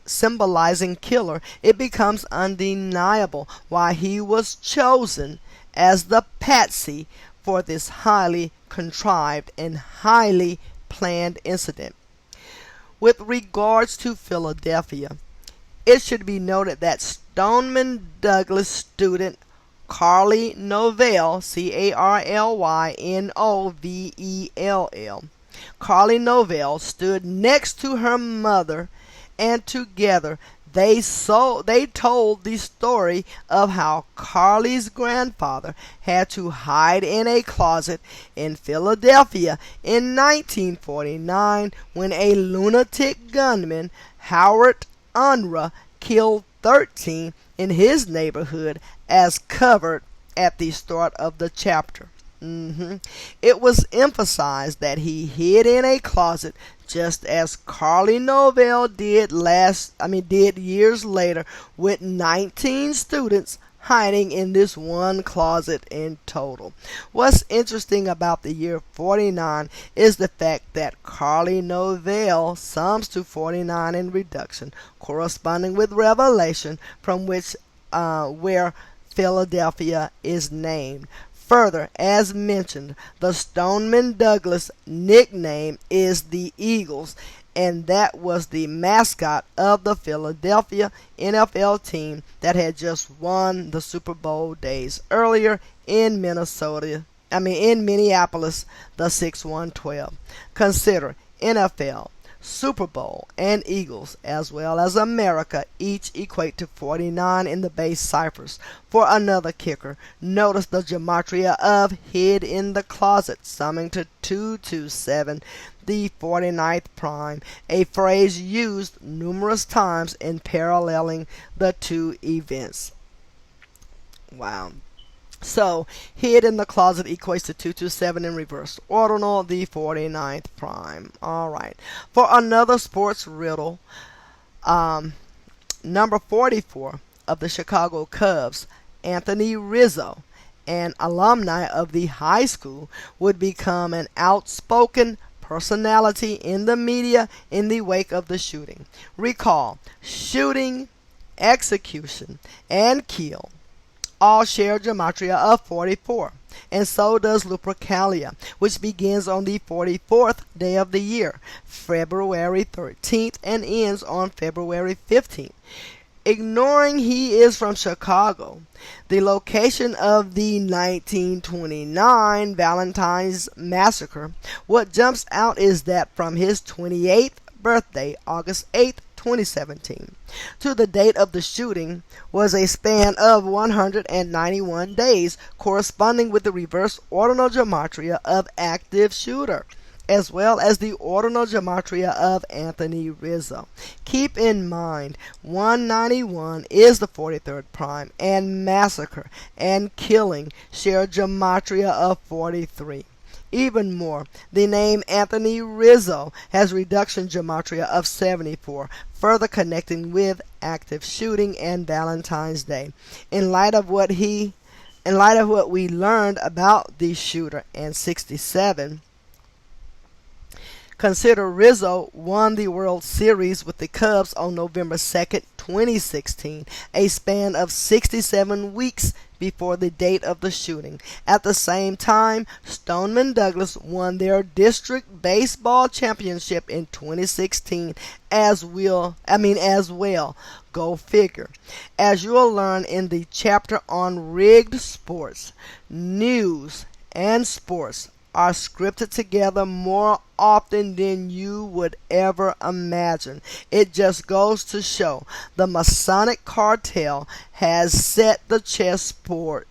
killer, it becomes undeniable why he was chosen as the patsy for this highly contrived and highly planned incident. With regards to Philadelphia, it should be noted that Stoneman Douglas student Carly Novell, Carlynovell, Carly Novell stood next to her mother, and together they told the story of how Carly's grandfather had to hide in a closet in Philadelphia in 1949 when a lunatic gunman, Howard Unruh, killed 13 in his neighborhood, as covered at the start of the chapter. It was emphasized that he hid in a closet, just as Carly Novell did years later, with 19 students hiding in this one closet in total. What's interesting about the year 49 is the fact that Carly Novell sums to 49 in reduction, corresponding with Revelation, from which where Philadelphia is named. Further, as mentioned, the Stoneman Douglas nickname is the Eagles, and that was the mascot of the Philadelphia NFL team that had just won the Super Bowl days earlier in in Minneapolis, the 6-1-12. Consider NFL, Super Bowl, and Eagles, as well as America, each equate to 49 in the base ciphers. For another kicker, notice the gematria of hid in the closet, summing to 227, the 49th prime, a phrase used numerous times in paralleling the two events. Wow. So, hid in the closet equates to 227 in reverse ordinal, the 49th prime. Alright. For another sports riddle, number 44 of the Chicago Cubs, Anthony Rizzo, an alumni of the high school, would become an outspoken personality in the media in the wake of the shooting. Recall, shooting, execution, and kill all share gematria of 44, and so does Lupercalia, which begins on the 44th day of the year, February 13th, and ends on February 15th. Ignoring he is from Chicago, the location of the 1929 Valentine's Massacre, what jumps out is that from his 28th birthday, August 8th, 2017, to the date of the shooting was a span of 191 days, corresponding with the reverse ordinal gematria of active shooter, as well as the ordinal gematria of Anthony Rizzo. Keep in mind, 191 is the 43rd prime, and massacre and killing share gematria of 43. Even more, the name Anthony Rizzo has reduction gematria of 74, further connecting with active shooting and Valentine's Day. In light of what we learned about the shooter and 67, consider Rizzo won the World Series with the Cubs on November 2nd, 2016, a span of 67 weeks before the date of the shooting. At the same time, Stoneman Douglas won their district baseball championship in 2016 as well. Go figure. As you'll learn in the chapter on rigged sports, news and sports are scripted together more often than you would ever imagine. It just goes to show the Masonic cartel has set the chessboard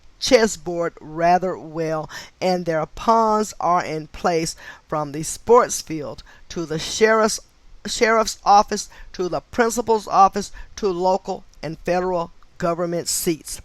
rather well, and their pawns are in place from the sports field to the sheriff's office to the principal's office to local and federal government seats.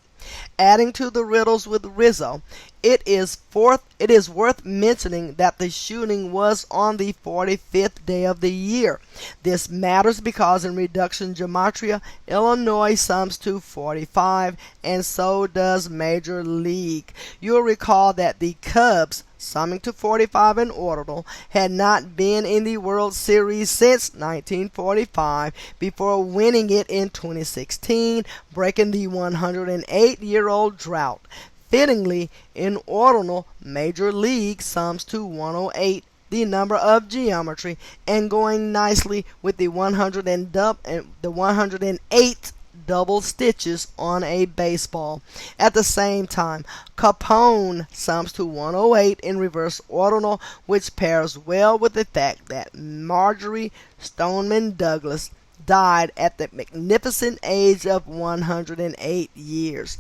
Adding to the riddles with Rizzo, it is worth mentioning that the shooting was on the 45th day of the year. This matters because in reduction gematria, Illinois sums to 45, and so does Major League. You'll recall that the Cubs, summing to 45 in ordinal, had not been in the World Series since 1945 before winning it in 2016, breaking the 108-year-old drought. Fittingly, in ordinal, Major League sums to 108, the number of geometry, and going nicely with the 108 double stitches on a baseball. At the same time, Capone sums to 108 in reverse ordinal, which pairs well with the fact that Marjorie Stoneman Douglas died at the magnificent age of 108 years.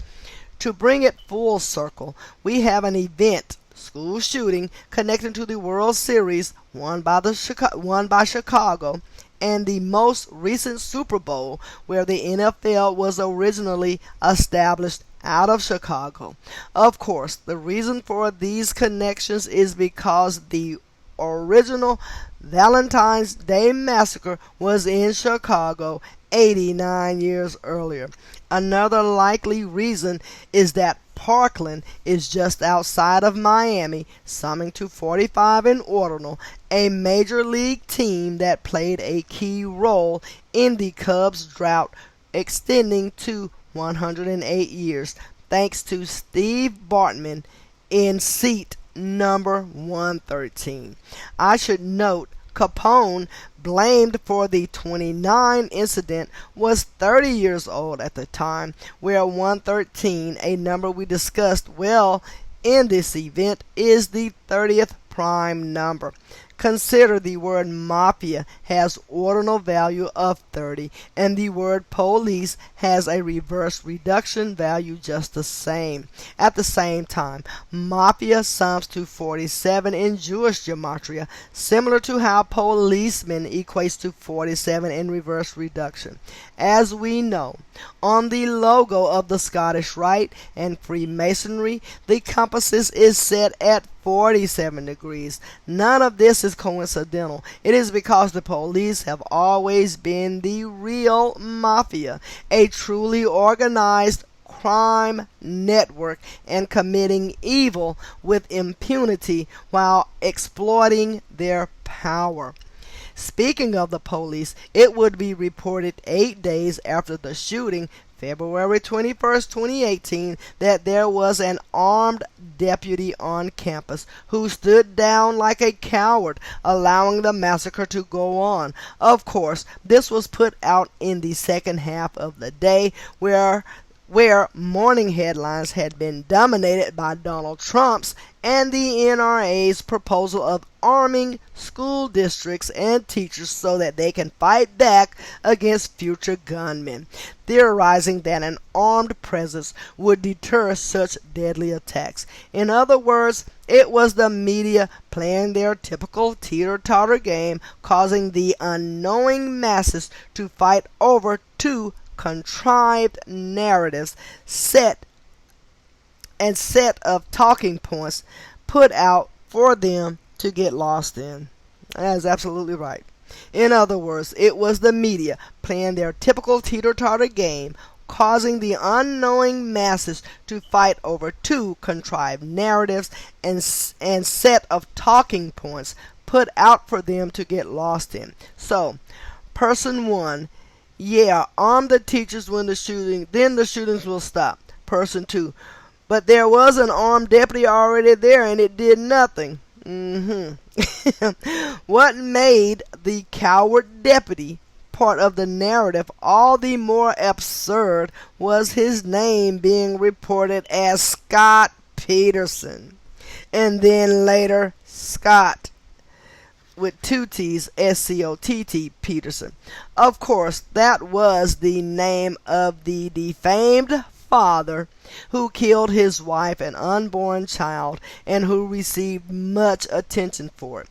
To bring it full circle, we have an event, school shooting, connected to the World Series won by Chicago, and the most recent Super Bowl, where the NFL was originally established out of Chicago. Of course, the reason for these connections is because the original Valentine's Day Massacre was in Chicago 89 years earlier. Another likely reason is that Parkland is just outside of Miami, summing to 45 in ordinal, a major league team that played a key role in the Cubs' drought extending to 108 years, thanks to Steve Bartman in seat number 113. I should note Capone, blamed for the 29 incident, was 30 years old at the time, where 113, a number we discussed well in this event, is the 30th prime number. Consider the word mafia has ordinal value of 30, and the word police has a reverse reduction value just the same. At the same time, mafia sums to 47 in Jewish gematria, similar to how policeman equates to 47 in reverse reduction. As we know, on the logo of the Scottish Rite and Freemasonry, the compasses is set at 47 degrees. None of this is coincidental. It is because the police have always been the real mafia, a truly organized crime network and committing evil with impunity while exploiting their power. Speaking of the police, it would be reported 8 days after the shooting, February 21st, 2018, that there was an armed deputy on campus who stood down like a coward, allowing the massacre to go on. Of course, this was put out in the second half of the day, where morning headlines had been dominated by Donald Trump's and the NRA's proposal of arming school districts and teachers so that they can fight back against future gunmen, theorizing that an armed presence would deter such deadly attacks. In other words, it was the media playing their typical teeter-totter game, causing the unknowing masses to fight over two contrived narratives set of talking points put out for them to get lost in. That is absolutely right. In other words, it was the media playing their typical teeter-totter game, causing the unknowing masses to fight over two contrived narratives and set of talking points put out for them to get lost in. So, person one, yeah, arm the teachers when the shooting, then the shootings will stop. Person two, but there was an armed deputy already there and it did nothing. What made the coward deputy part of the narrative all the more absurd was his name being reported as Scott Peterson, and then later Scott with two T's, S-C-O-T-T, Peterson. Of course, that was the name of the defamed father who killed his wife and unborn child and who received much attention for it.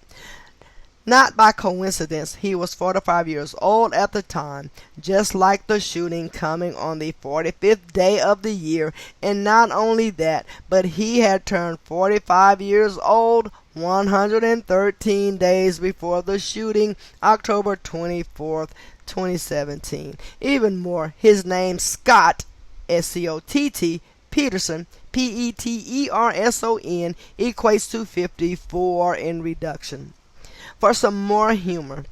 Not by coincidence, he was 45 years old at the time, just like the shooting coming on the 45th day of the year, and not only that, but he had turned 45 years old 113 days before the shooting, October 24th, 2017. Even more, his name Scott, S-C-O-T-T, Peterson, P-E-T-E-R-S-O-N, equates to 54 in reduction. For some more humor,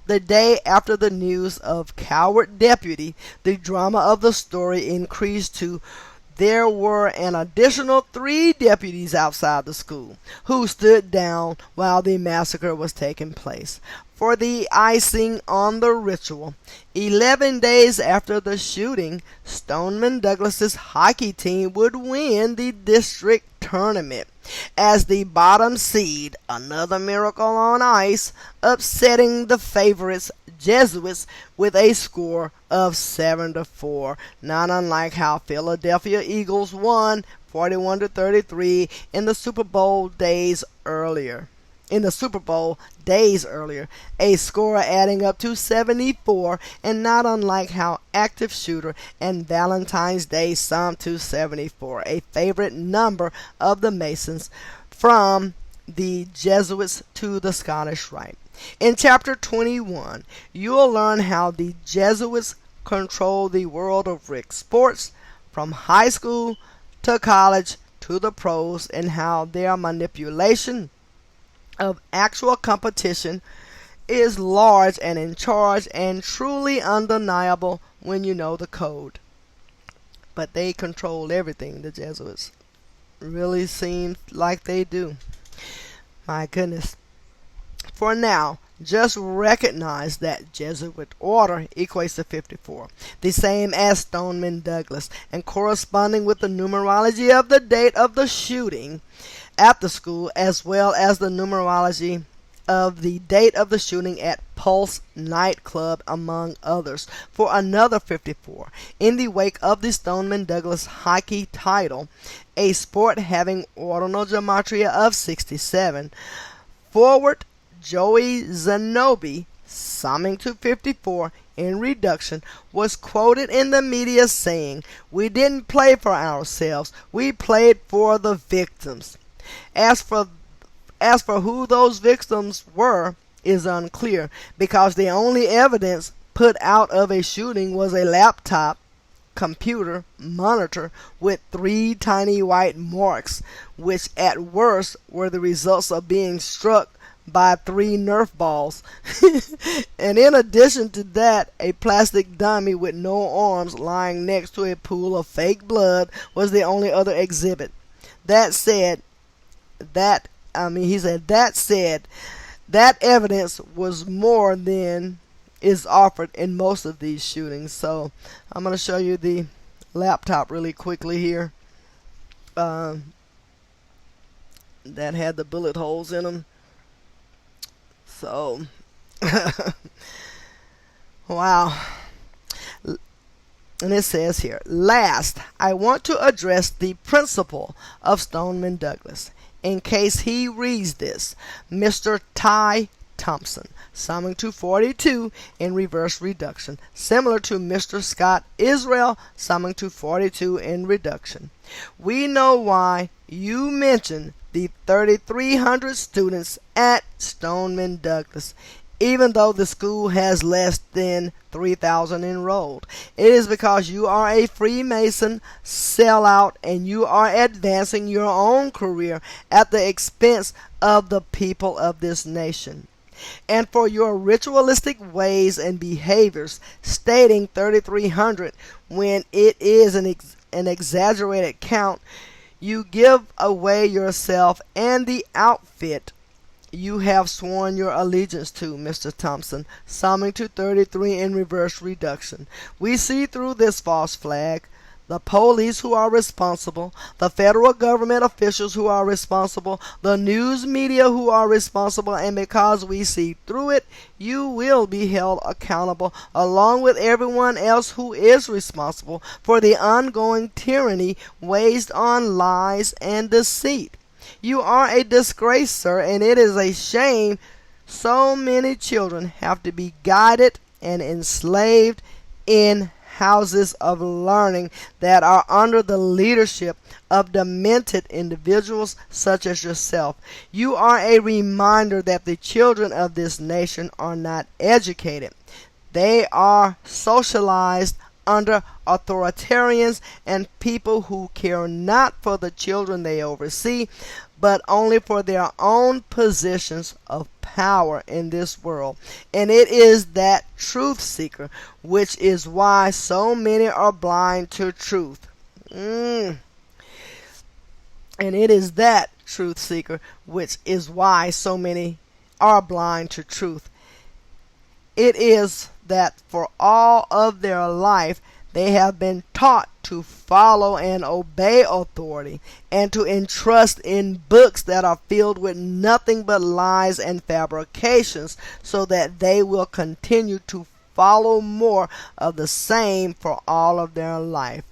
the day after the news of coward deputy, the drama of the story increased to there were an additional 3 deputies outside the school who stood down while the massacre was taking place. For the icing on the ritual, 11 days after the shooting, Stoneman Douglas's hockey team would win the district tournament as the bottom seed, another miracle on ice, upsetting the favorites Jesuits with a score of 7-4, not unlike how Philadelphia Eagles won 41-33 in the Super Bowl days earlier. A score adding up to 74, and not unlike how active shooter and Valentine's Day summed to 74, a favorite number of the Masons from the Jesuits to the Scottish Rite. In chapter 21, you'll learn how the Jesuits control the world of Rick sports, from high school to college to the pros, and how their manipulation of actual competition is large and in charge and truly undeniable when you know the code. But they control everything, the Jesuits. Really seems like they do. My goodness. For now, just recognize that Jesuit order equates to 54, the same as Stoneman Douglas, and corresponding with the numerology of the date of the shooting at the school, as well as the numerology of the date of the shooting at Pulse nightclub, among others, for another 54. In the wake of the Stoneman Douglas hockey title, a sport having ordinal gematria of 67, forward Joey Zanobi, summing to 54 in reduction, was quoted in the media saying, "We didn't play for ourselves, we played for the victims." As for who those victims were is unclear, because the only evidence put out of a shooting was a laptop computer monitor with 3 tiny white marks, which at worst were the results of being struck by 3 Nerf balls. And in addition to that, a plastic dummy with no arms lying next to a pool of fake blood was the only other exhibit. That said, that evidence was more than is offered in most of these shootings. So I'm going to show you the laptop really quickly here. That had the bullet holes in them. So, wow. And it says here, last, I want to address the principle of Stoneman Douglas. In case he reads this, Mr. Ty Thompson, summing to 42 in reverse reduction, similar to Mr. Scott Israel, summing to 42 in reduction. We know why you mentioned the 3,300 students at Stoneman Douglas, even though the school has less than 3,000 enrolled. It is because you are a Freemason sellout and you are advancing your own career at the expense of the people of this nation. And for your ritualistic ways and behaviors, stating 3,300 when it is an exaggerated count, you give away yourself and the outfit you have sworn your allegiance to, Mr. Thompson, summing to 33 in reverse reduction. We see through this false flag. The police who are responsible, the federal government officials who are responsible, the news media who are responsible, and because we see through it, you will be held accountable along with everyone else who is responsible for the ongoing tyranny waged on lies and deceit. You are a disgrace, sir, and it is a shame so many children have to be guided and enslaved in houses of learning that are under the leadership of demented individuals such as yourself. You are a reminder that the children of this nation are not educated. They are socialized under authoritarians and people who care not for the children they oversee, but only for their own positions of power in this world. And it is that truth seeker, which is why so many are blind to truth. And it is that truth seeker, which is why so many are blind to truth. It is that for all of their life they have been taught to follow and obey authority and to entrust in books that are filled with nothing but lies and fabrications, so that they will continue to follow more of the same for all of their life.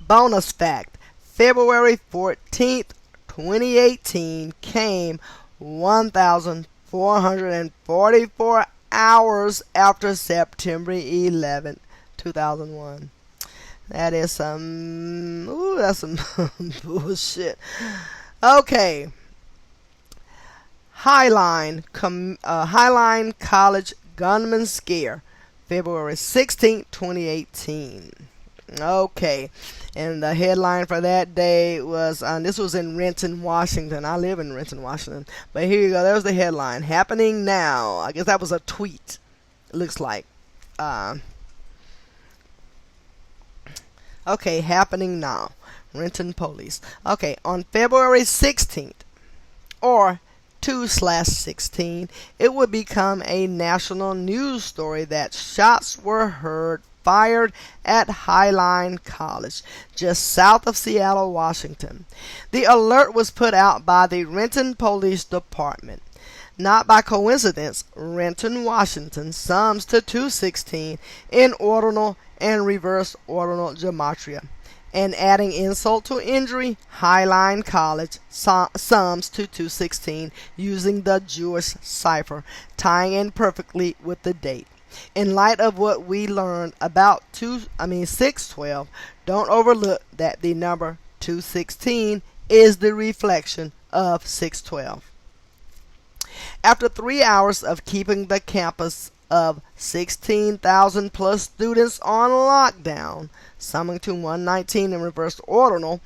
Bonus fact: February 14th, 2018 came 1,444 hours after September 11th, 2001. That is that's some bullshit. Okay. Highline College gunman scare, February 16th, 2018. Okay. And the headline for that day was, this was in Renton, Washington. I live in Renton, Washington. But here you go. There's the headline. Happening now. I guess that was a tweet. It looks like. Okay, happening now. Renton police. Okay, on February 16th, or 2/16, it would become a national news story that shots were fired at Highline College, just south of Seattle, Washington. The alert was put out by the Renton Police Department. Not by coincidence, Renton, Washington sums to 216 in ordinal and reverse ordinal gematria. And adding insult to injury, Highline College sums to 216 using the Jewish cipher, tying in perfectly with the date. In light of what we learned about 612, don't overlook that the number 216 is the reflection of 612. After 3 hours of keeping the campus of 16,000 plus students on lockdown, summing to 119 in reverse ordinal,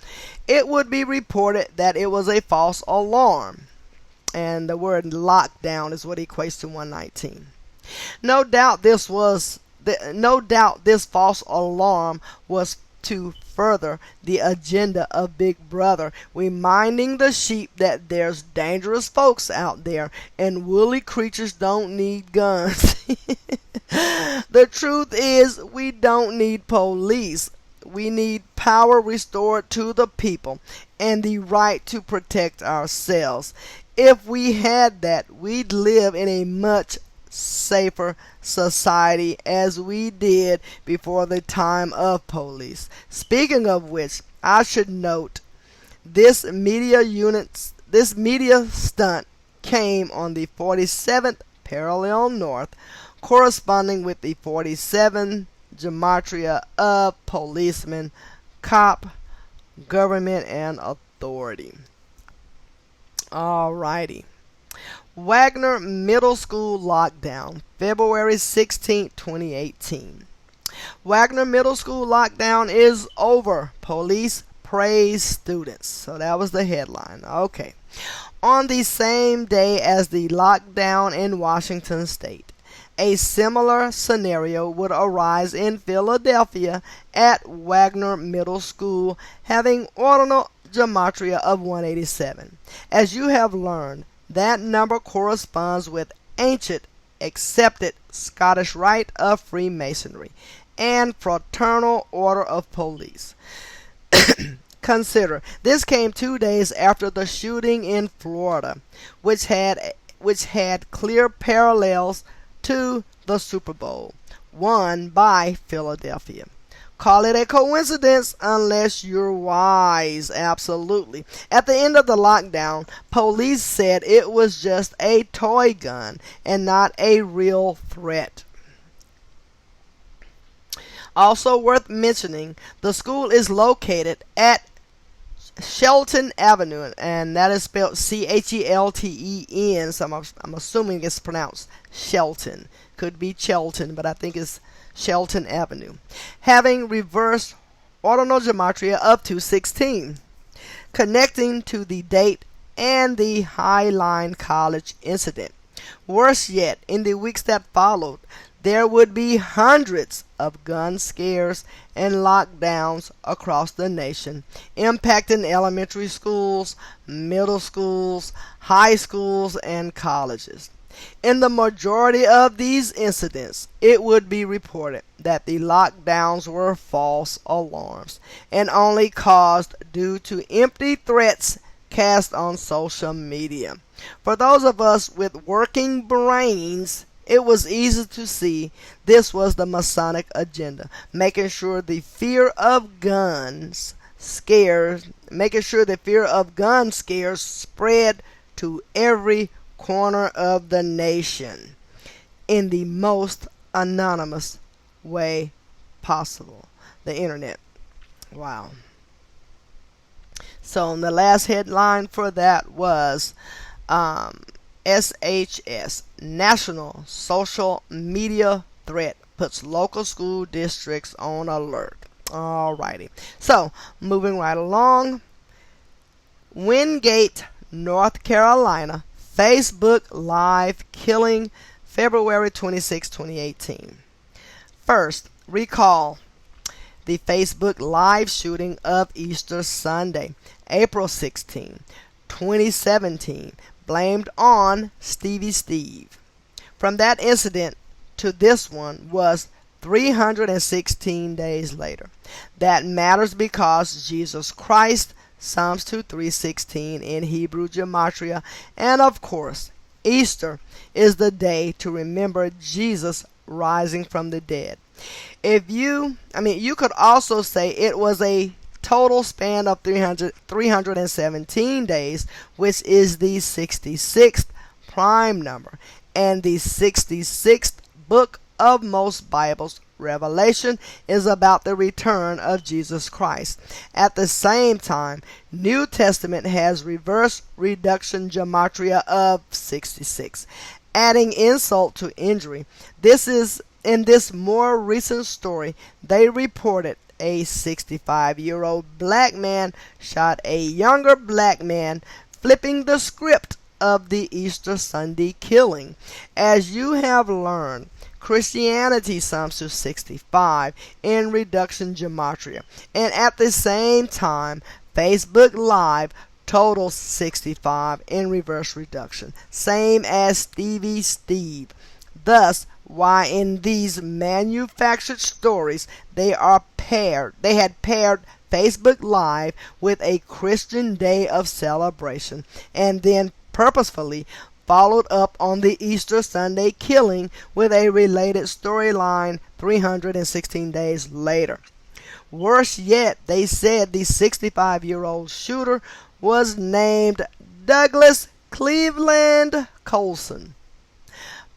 it would be reported that it was a false alarm. And the word lockdown is what equates to 119. No doubt this false alarm was to further the agenda of Big Brother, reminding the sheep that there's dangerous folks out there and woolly creatures don't need guns. The truth is, we don't need police. We need power restored to the people and the right to protect ourselves. If we had that, we'd live in a much safer society as we did before the time of police. Speaking of which, I should note this media stunt came on the 47th parallel north, corresponding with the 47 gematria of policeman, cop, government, and authority. Alrighty. Wagner Middle School lockdown, February 16, 2018. Wagner Middle School lockdown is over. Police praise students. So that was the headline. Okay. On the same day as the lockdown in Washington State, a similar scenario would arise in Philadelphia at Wagner Middle School, having ordinal gematria of 187. As you have learned, that number corresponds with ancient accepted Scottish rite of Freemasonry and Fraternal Order of Police. Consider, this came 2 days after the shooting in Florida, which had clear parallels to the Super Bowl, won by Philadelphia. Call it a coincidence unless you're wise. Absolutely. At the end of the lockdown, police said it was just a toy gun and not a real threat. Also worth mentioning, the school is located at Shelton Avenue, and that is spelled Chelten, so I'm assuming it's pronounced Shelton. Could be Chelton, but I think it's Shelton Avenue, having reversed ordinal gematria of 216, connecting to the date and the Highline College incident. Worse yet, in the weeks that followed, there would be hundreds of gun scares and lockdowns across the nation, impacting elementary schools, middle schools, high schools, and colleges. In the majority of these incidents, it would be reported that the lockdowns were false alarms and only caused due to empty threats cast on social media. For those of us with working brains, it was easy to see this was the Masonic agenda, making sure the fear of gun scares spread to every corner of the nation in the most anonymous way possible. The internet. Wow. So the last headline for that was SHS, National Social Media Threat, puts local school districts on alert. Alrighty. So moving right along. Wingate, North Carolina, Facebook Live killing, February 26, 2018. First, recall the Facebook Live shooting of Easter Sunday, April 16, 2017, blamed on Stevie Steve. From that incident to this one was 316 days later. That matters because Jesus Christ, Psalms 2:316 in Hebrew gematria, and of course, Easter is the day to remember Jesus rising from the dead. You could also say it was a total span of 317 days, which is the 66th prime number, and the 66th book of most Bibles, Revelation, is about the return of Jesus Christ. At the same time, New Testament has reverse reduction gematria of 66. Adding insult to injury, in this more recent story, they reported a 65-year-old black man shot a younger black man, flipping the script of the Easter Sunday killing. As you have learned, Christianity sums to 65 in reduction gematria, and at the same time, Facebook Live totals 65 in reverse reduction, same as Stevie Steve. Thus, why in these manufactured stories they had paired Facebook Live with a Christian day of celebration, and then purposefully followed up on the Easter Sunday killing with a related storyline 316 days later. Worse yet, they said the 65-year-old shooter was named Douglas Cleveland Colson,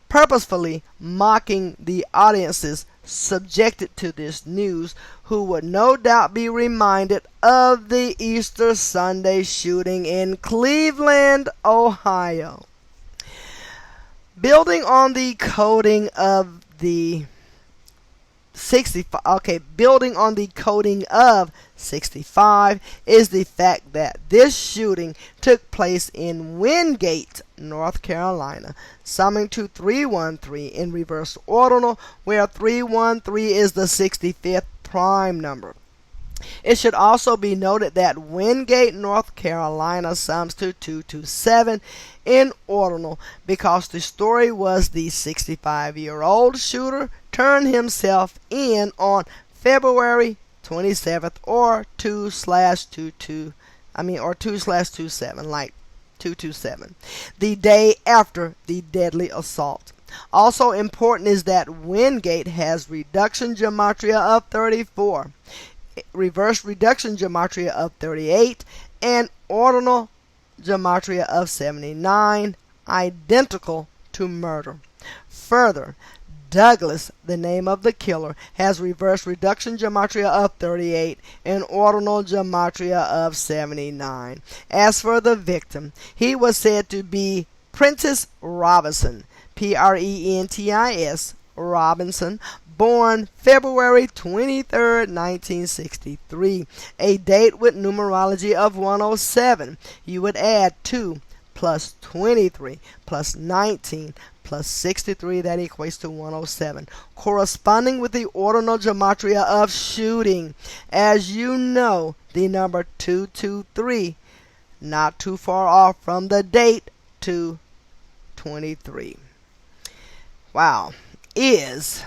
purposefully mocking the audiences subjected to this news, who would no doubt be reminded of the Easter Sunday shooting in Cleveland, Ohio. Building on the coding of 65 is the fact that this shooting took place in Wingate, North Carolina, summing to 313 in reverse ordinal, where 313 is the 65th prime number. It should also be noted that Wingate, North Carolina sums to 227 in ordinal because the story was the 65-year-old shooter turned himself in on February 27th or 2/27, like 227, the day after the deadly assault. Also important is that Wingate has reduction gematria of 34, reverse reduction gematria of 38, and ordinal gematria of 79, identical to murder. Further, Douglas, the name of the killer, has reverse reduction gematria of 38 and ordinal gematria of 79. As for the victim, he was said to be Prentice Robinson, Prentis Robinson, born February 23, 1963, a date with numerology of 107. You would add 2 plus 23 plus 19 plus 63, that equates to 107, corresponding with the ordinal gematria of shooting. As you know, the number 223, not too far off from the date 223. Wow, is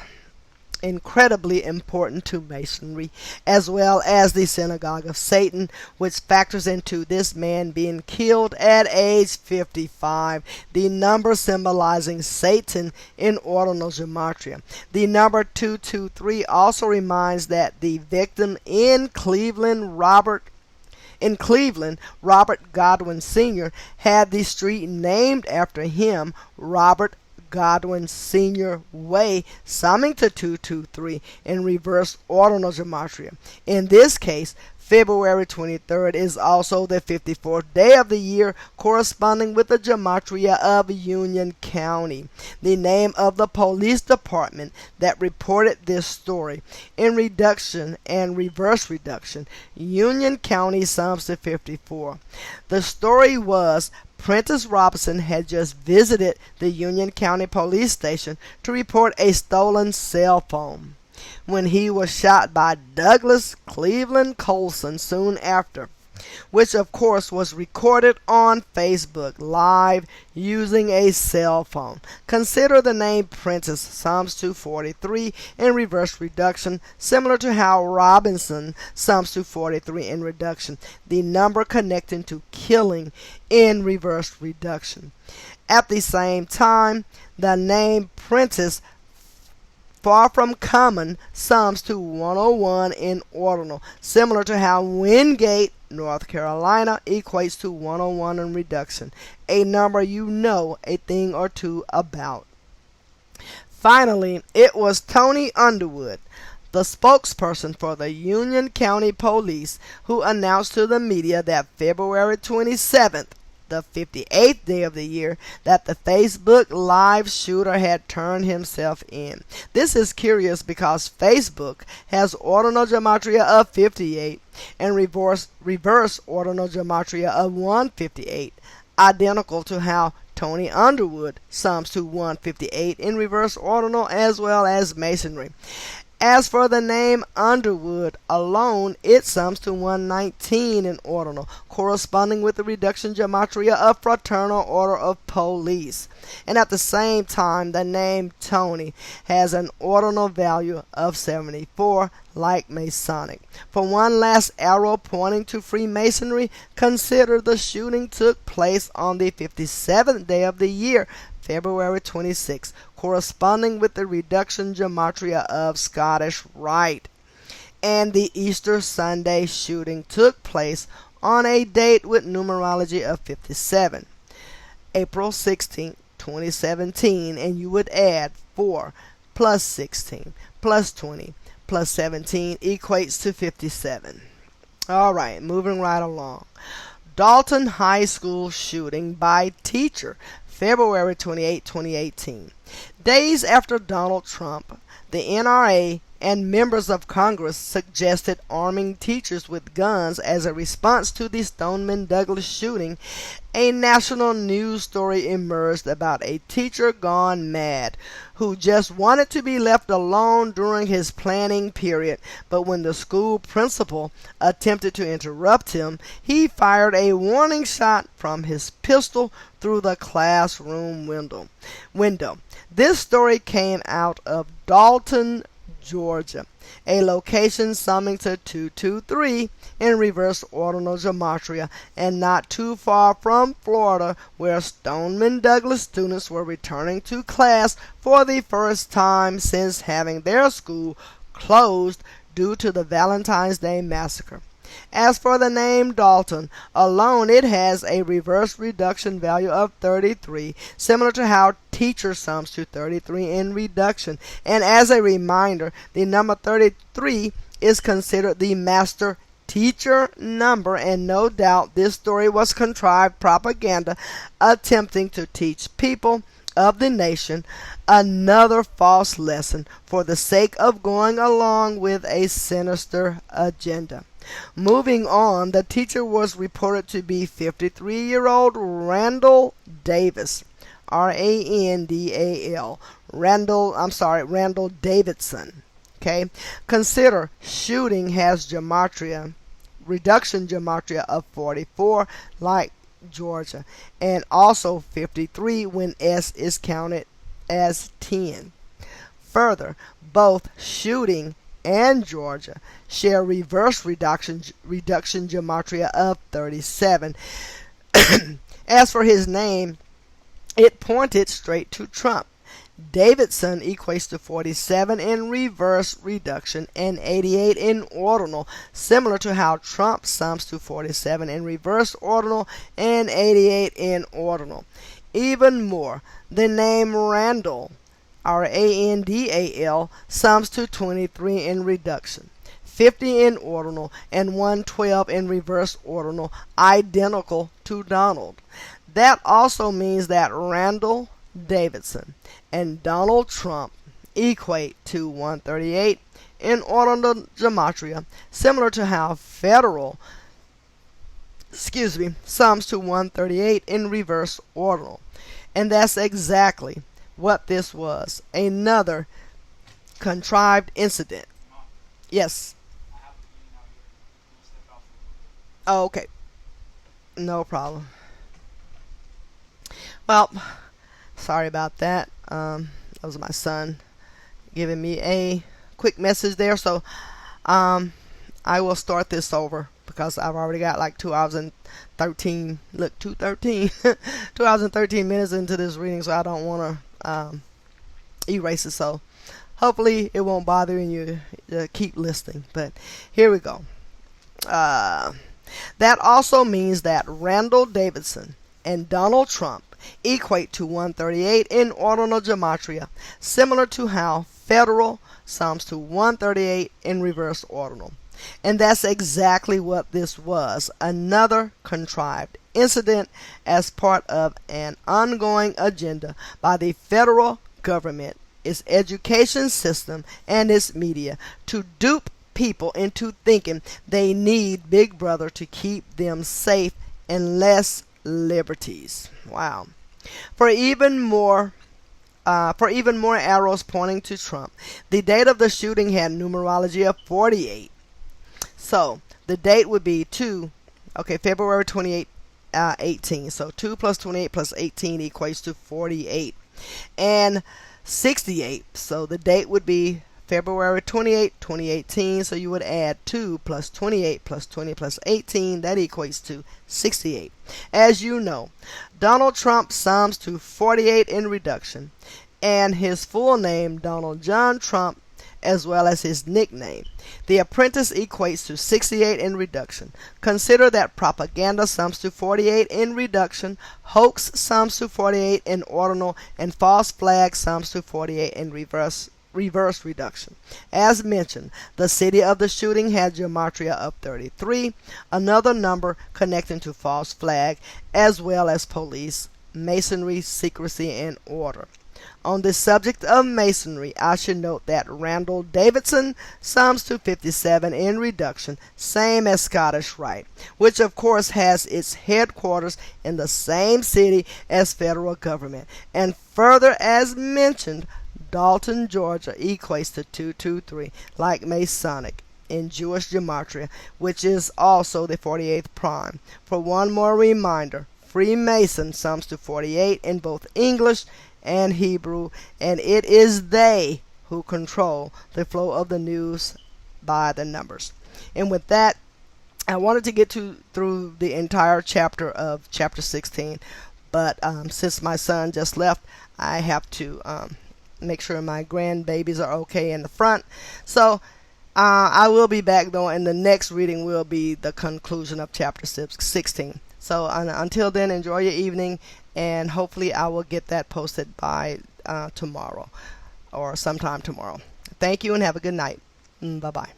incredibly important to Masonry, as well as the Synagogue of Satan, which factors into this man being killed at age 55, the number symbolizing Satan in ordinal gematria. The number 223 also reminds that the victim in Cleveland, Robert Godwin Sr., had the street named after him, Robert Godwin Sr. Way, summing to 223 in reverse ordinal gematria. In this case, February 23rd is also the 54th day of the year, corresponding with the gematria of Union County, the name of the police department that reported this story. In reduction and reverse reduction, Union County sums to 54. The story was Prentice Robinson had just visited the Union County Police Station to report a stolen cell phone when he was shot by Douglas Cleveland Colson soon after. which of course was recorded on Facebook Live using a cell phone. Consider the name Prentice, Psalms 243, in reverse reduction, similar to how Robinson, Psalms 243 in reduction, the number connecting to killing in reverse reduction. At the same time, the name Prentice, far from common, Psalms 101 in ordinal, similar to how Wingate, North Carolina, equates to 101 in reduction, a number you know a thing or two about. Finally, it was Tony Underwood, the spokesperson for the Union County Police, who announced to the media that February 27th, the 58th day of the year, that the Facebook Live shooter had turned himself in. This is curious because Facebook has ordinal gematria of 58 and reverse ordinal gematria of 158, identical to how Tony Underwood sums to 158 in reverse ordinal as well as Masonry. As for the name Underwood alone, it sums to 119 in ordinal, corresponding with the reduction gematria of Fraternal Order of Police. And at the same time, the name Tony has an ordinal value of 74, like Masonic. For one last arrow pointing to Freemasonry, consider the shooting took place on the 57th day of the year, February 26, corresponding with the reduction gematria of Scottish Rite. And the Easter Sunday shooting took place on a date with numerology of 57, April 16, 2017, and you would add 4 plus 16 plus 20 plus 17 equates to 57. All right, moving right along. Dalton High School shooting by teacher, February 28, 2018. Days after Donald Trump, the NRA and members of Congress suggested arming teachers with guns as a response to the Stoneman Douglas shooting, a national news story emerged about a teacher gone mad who just wanted to be left alone during his planning period, but when the school principal attempted to interrupt him, he fired a warning shot from his pistol through the classroom window. This story came out of Dalton, Georgia, a location summing to 223 in reverse ordinal gematria, and not too far from Florida, where Stoneman Douglas students were returning to class for the first time since having their school closed due to the Valentine's Day massacre. As for the name Dalton alone, it has a reverse reduction value of 33, similar to how teacher sums to 33 in reduction. And as a reminder, the number 33 is considered the master teacher number, and no doubt this story was contrived propaganda attempting to teach people of the nation another false lesson for the sake of going along with a sinister agenda. Moving on, the teacher was reported to be 53-year-old Randall Davis, R-A-N-D-A-L, Randall Davidson. Okay, consider shooting has reduction gematria of 44, like Georgia, and also 53 when S is counted as 10. Further, both shooting and Georgia share reverse reduction gematria of 37. As for his name, it pointed straight to Trump. Davidson equates to 47 in reverse reduction and 88 in ordinal, similar to how Trump sums to 47 in reverse ordinal and 88 in ordinal. Even more, the name Randall, R-A-N-D-A-L, sums to 23 in reduction, 50 in ordinal, and 112 in reverse ordinal, identical to Donald. That also means that Randall Davidson and Donald Trump equate to 138 in ordinal gematria, similar to how federal sums to 138 in reverse ordinal. And that's exactly what this was. Another contrived incident. Yes. Oh, okay, no problem. Well, sorry about that. That was my son giving me a quick message there. So I will start this over because I've already got like 2 hours and 13, look, 2:13, 2 hours and 13 minutes into this reading, so I don't want to erase it. So hopefully it won't bother you to keep listening. But here we go. That also means that Randall Davidson and Donald Trump equate to 138 in ordinal gematria, similar to how federal sums to 138 in reverse ordinal. And that's exactly what this was, another contrived incident as part of an ongoing agenda by the federal government, its education system, and its media to dupe people into thinking they need Big Brother to keep them safe and less liberties. Wow. For even more arrows pointing to Trump, the date of the shooting had numerology of 48. So the date would be February 28, 18. So 2 plus 28 plus 18 equates to 48. And 68. So the date would be February 28, 2018. So you would add 2 plus 28 plus 20 plus 18. That equates to 68. As you know, Donald Trump sums to 48 in reduction. And his full name, Donald John Trump, as well as his nickname. The Apprentice equates to 68 in reduction. Consider that propaganda sums to 48 in reduction, hoax sums to 48 in ordinal, and false flag sums to 48 in reverse reduction. As mentioned, the city of the shooting had gematria of 33, another number connecting to false flag, as well as police, masonry, secrecy, and order. On the subject of masonry, I should note that Randall Davidson sums to 57 in reduction, same as Scottish Rite, which of course has its headquarters in the same city as federal government. And further, as mentioned, Dalton, Georgia equates to 223, like Masonic in Jewish gematria, which is also the 48th prime. For one more reminder, Freemason sums to 48 in both English and Hebrew, and it is they who control the flow of the news by the numbers. And with that, I wanted to get through the entire chapter of chapter 16, but since my son just left, I have to make sure my grandbabies are okay in the front. So I will be back though, and the next reading will be the conclusion of chapter 16. So until then, enjoy your evening, and hopefully I will get that posted by tomorrow or sometime tomorrow. Thank you and have a good night. Bye-bye.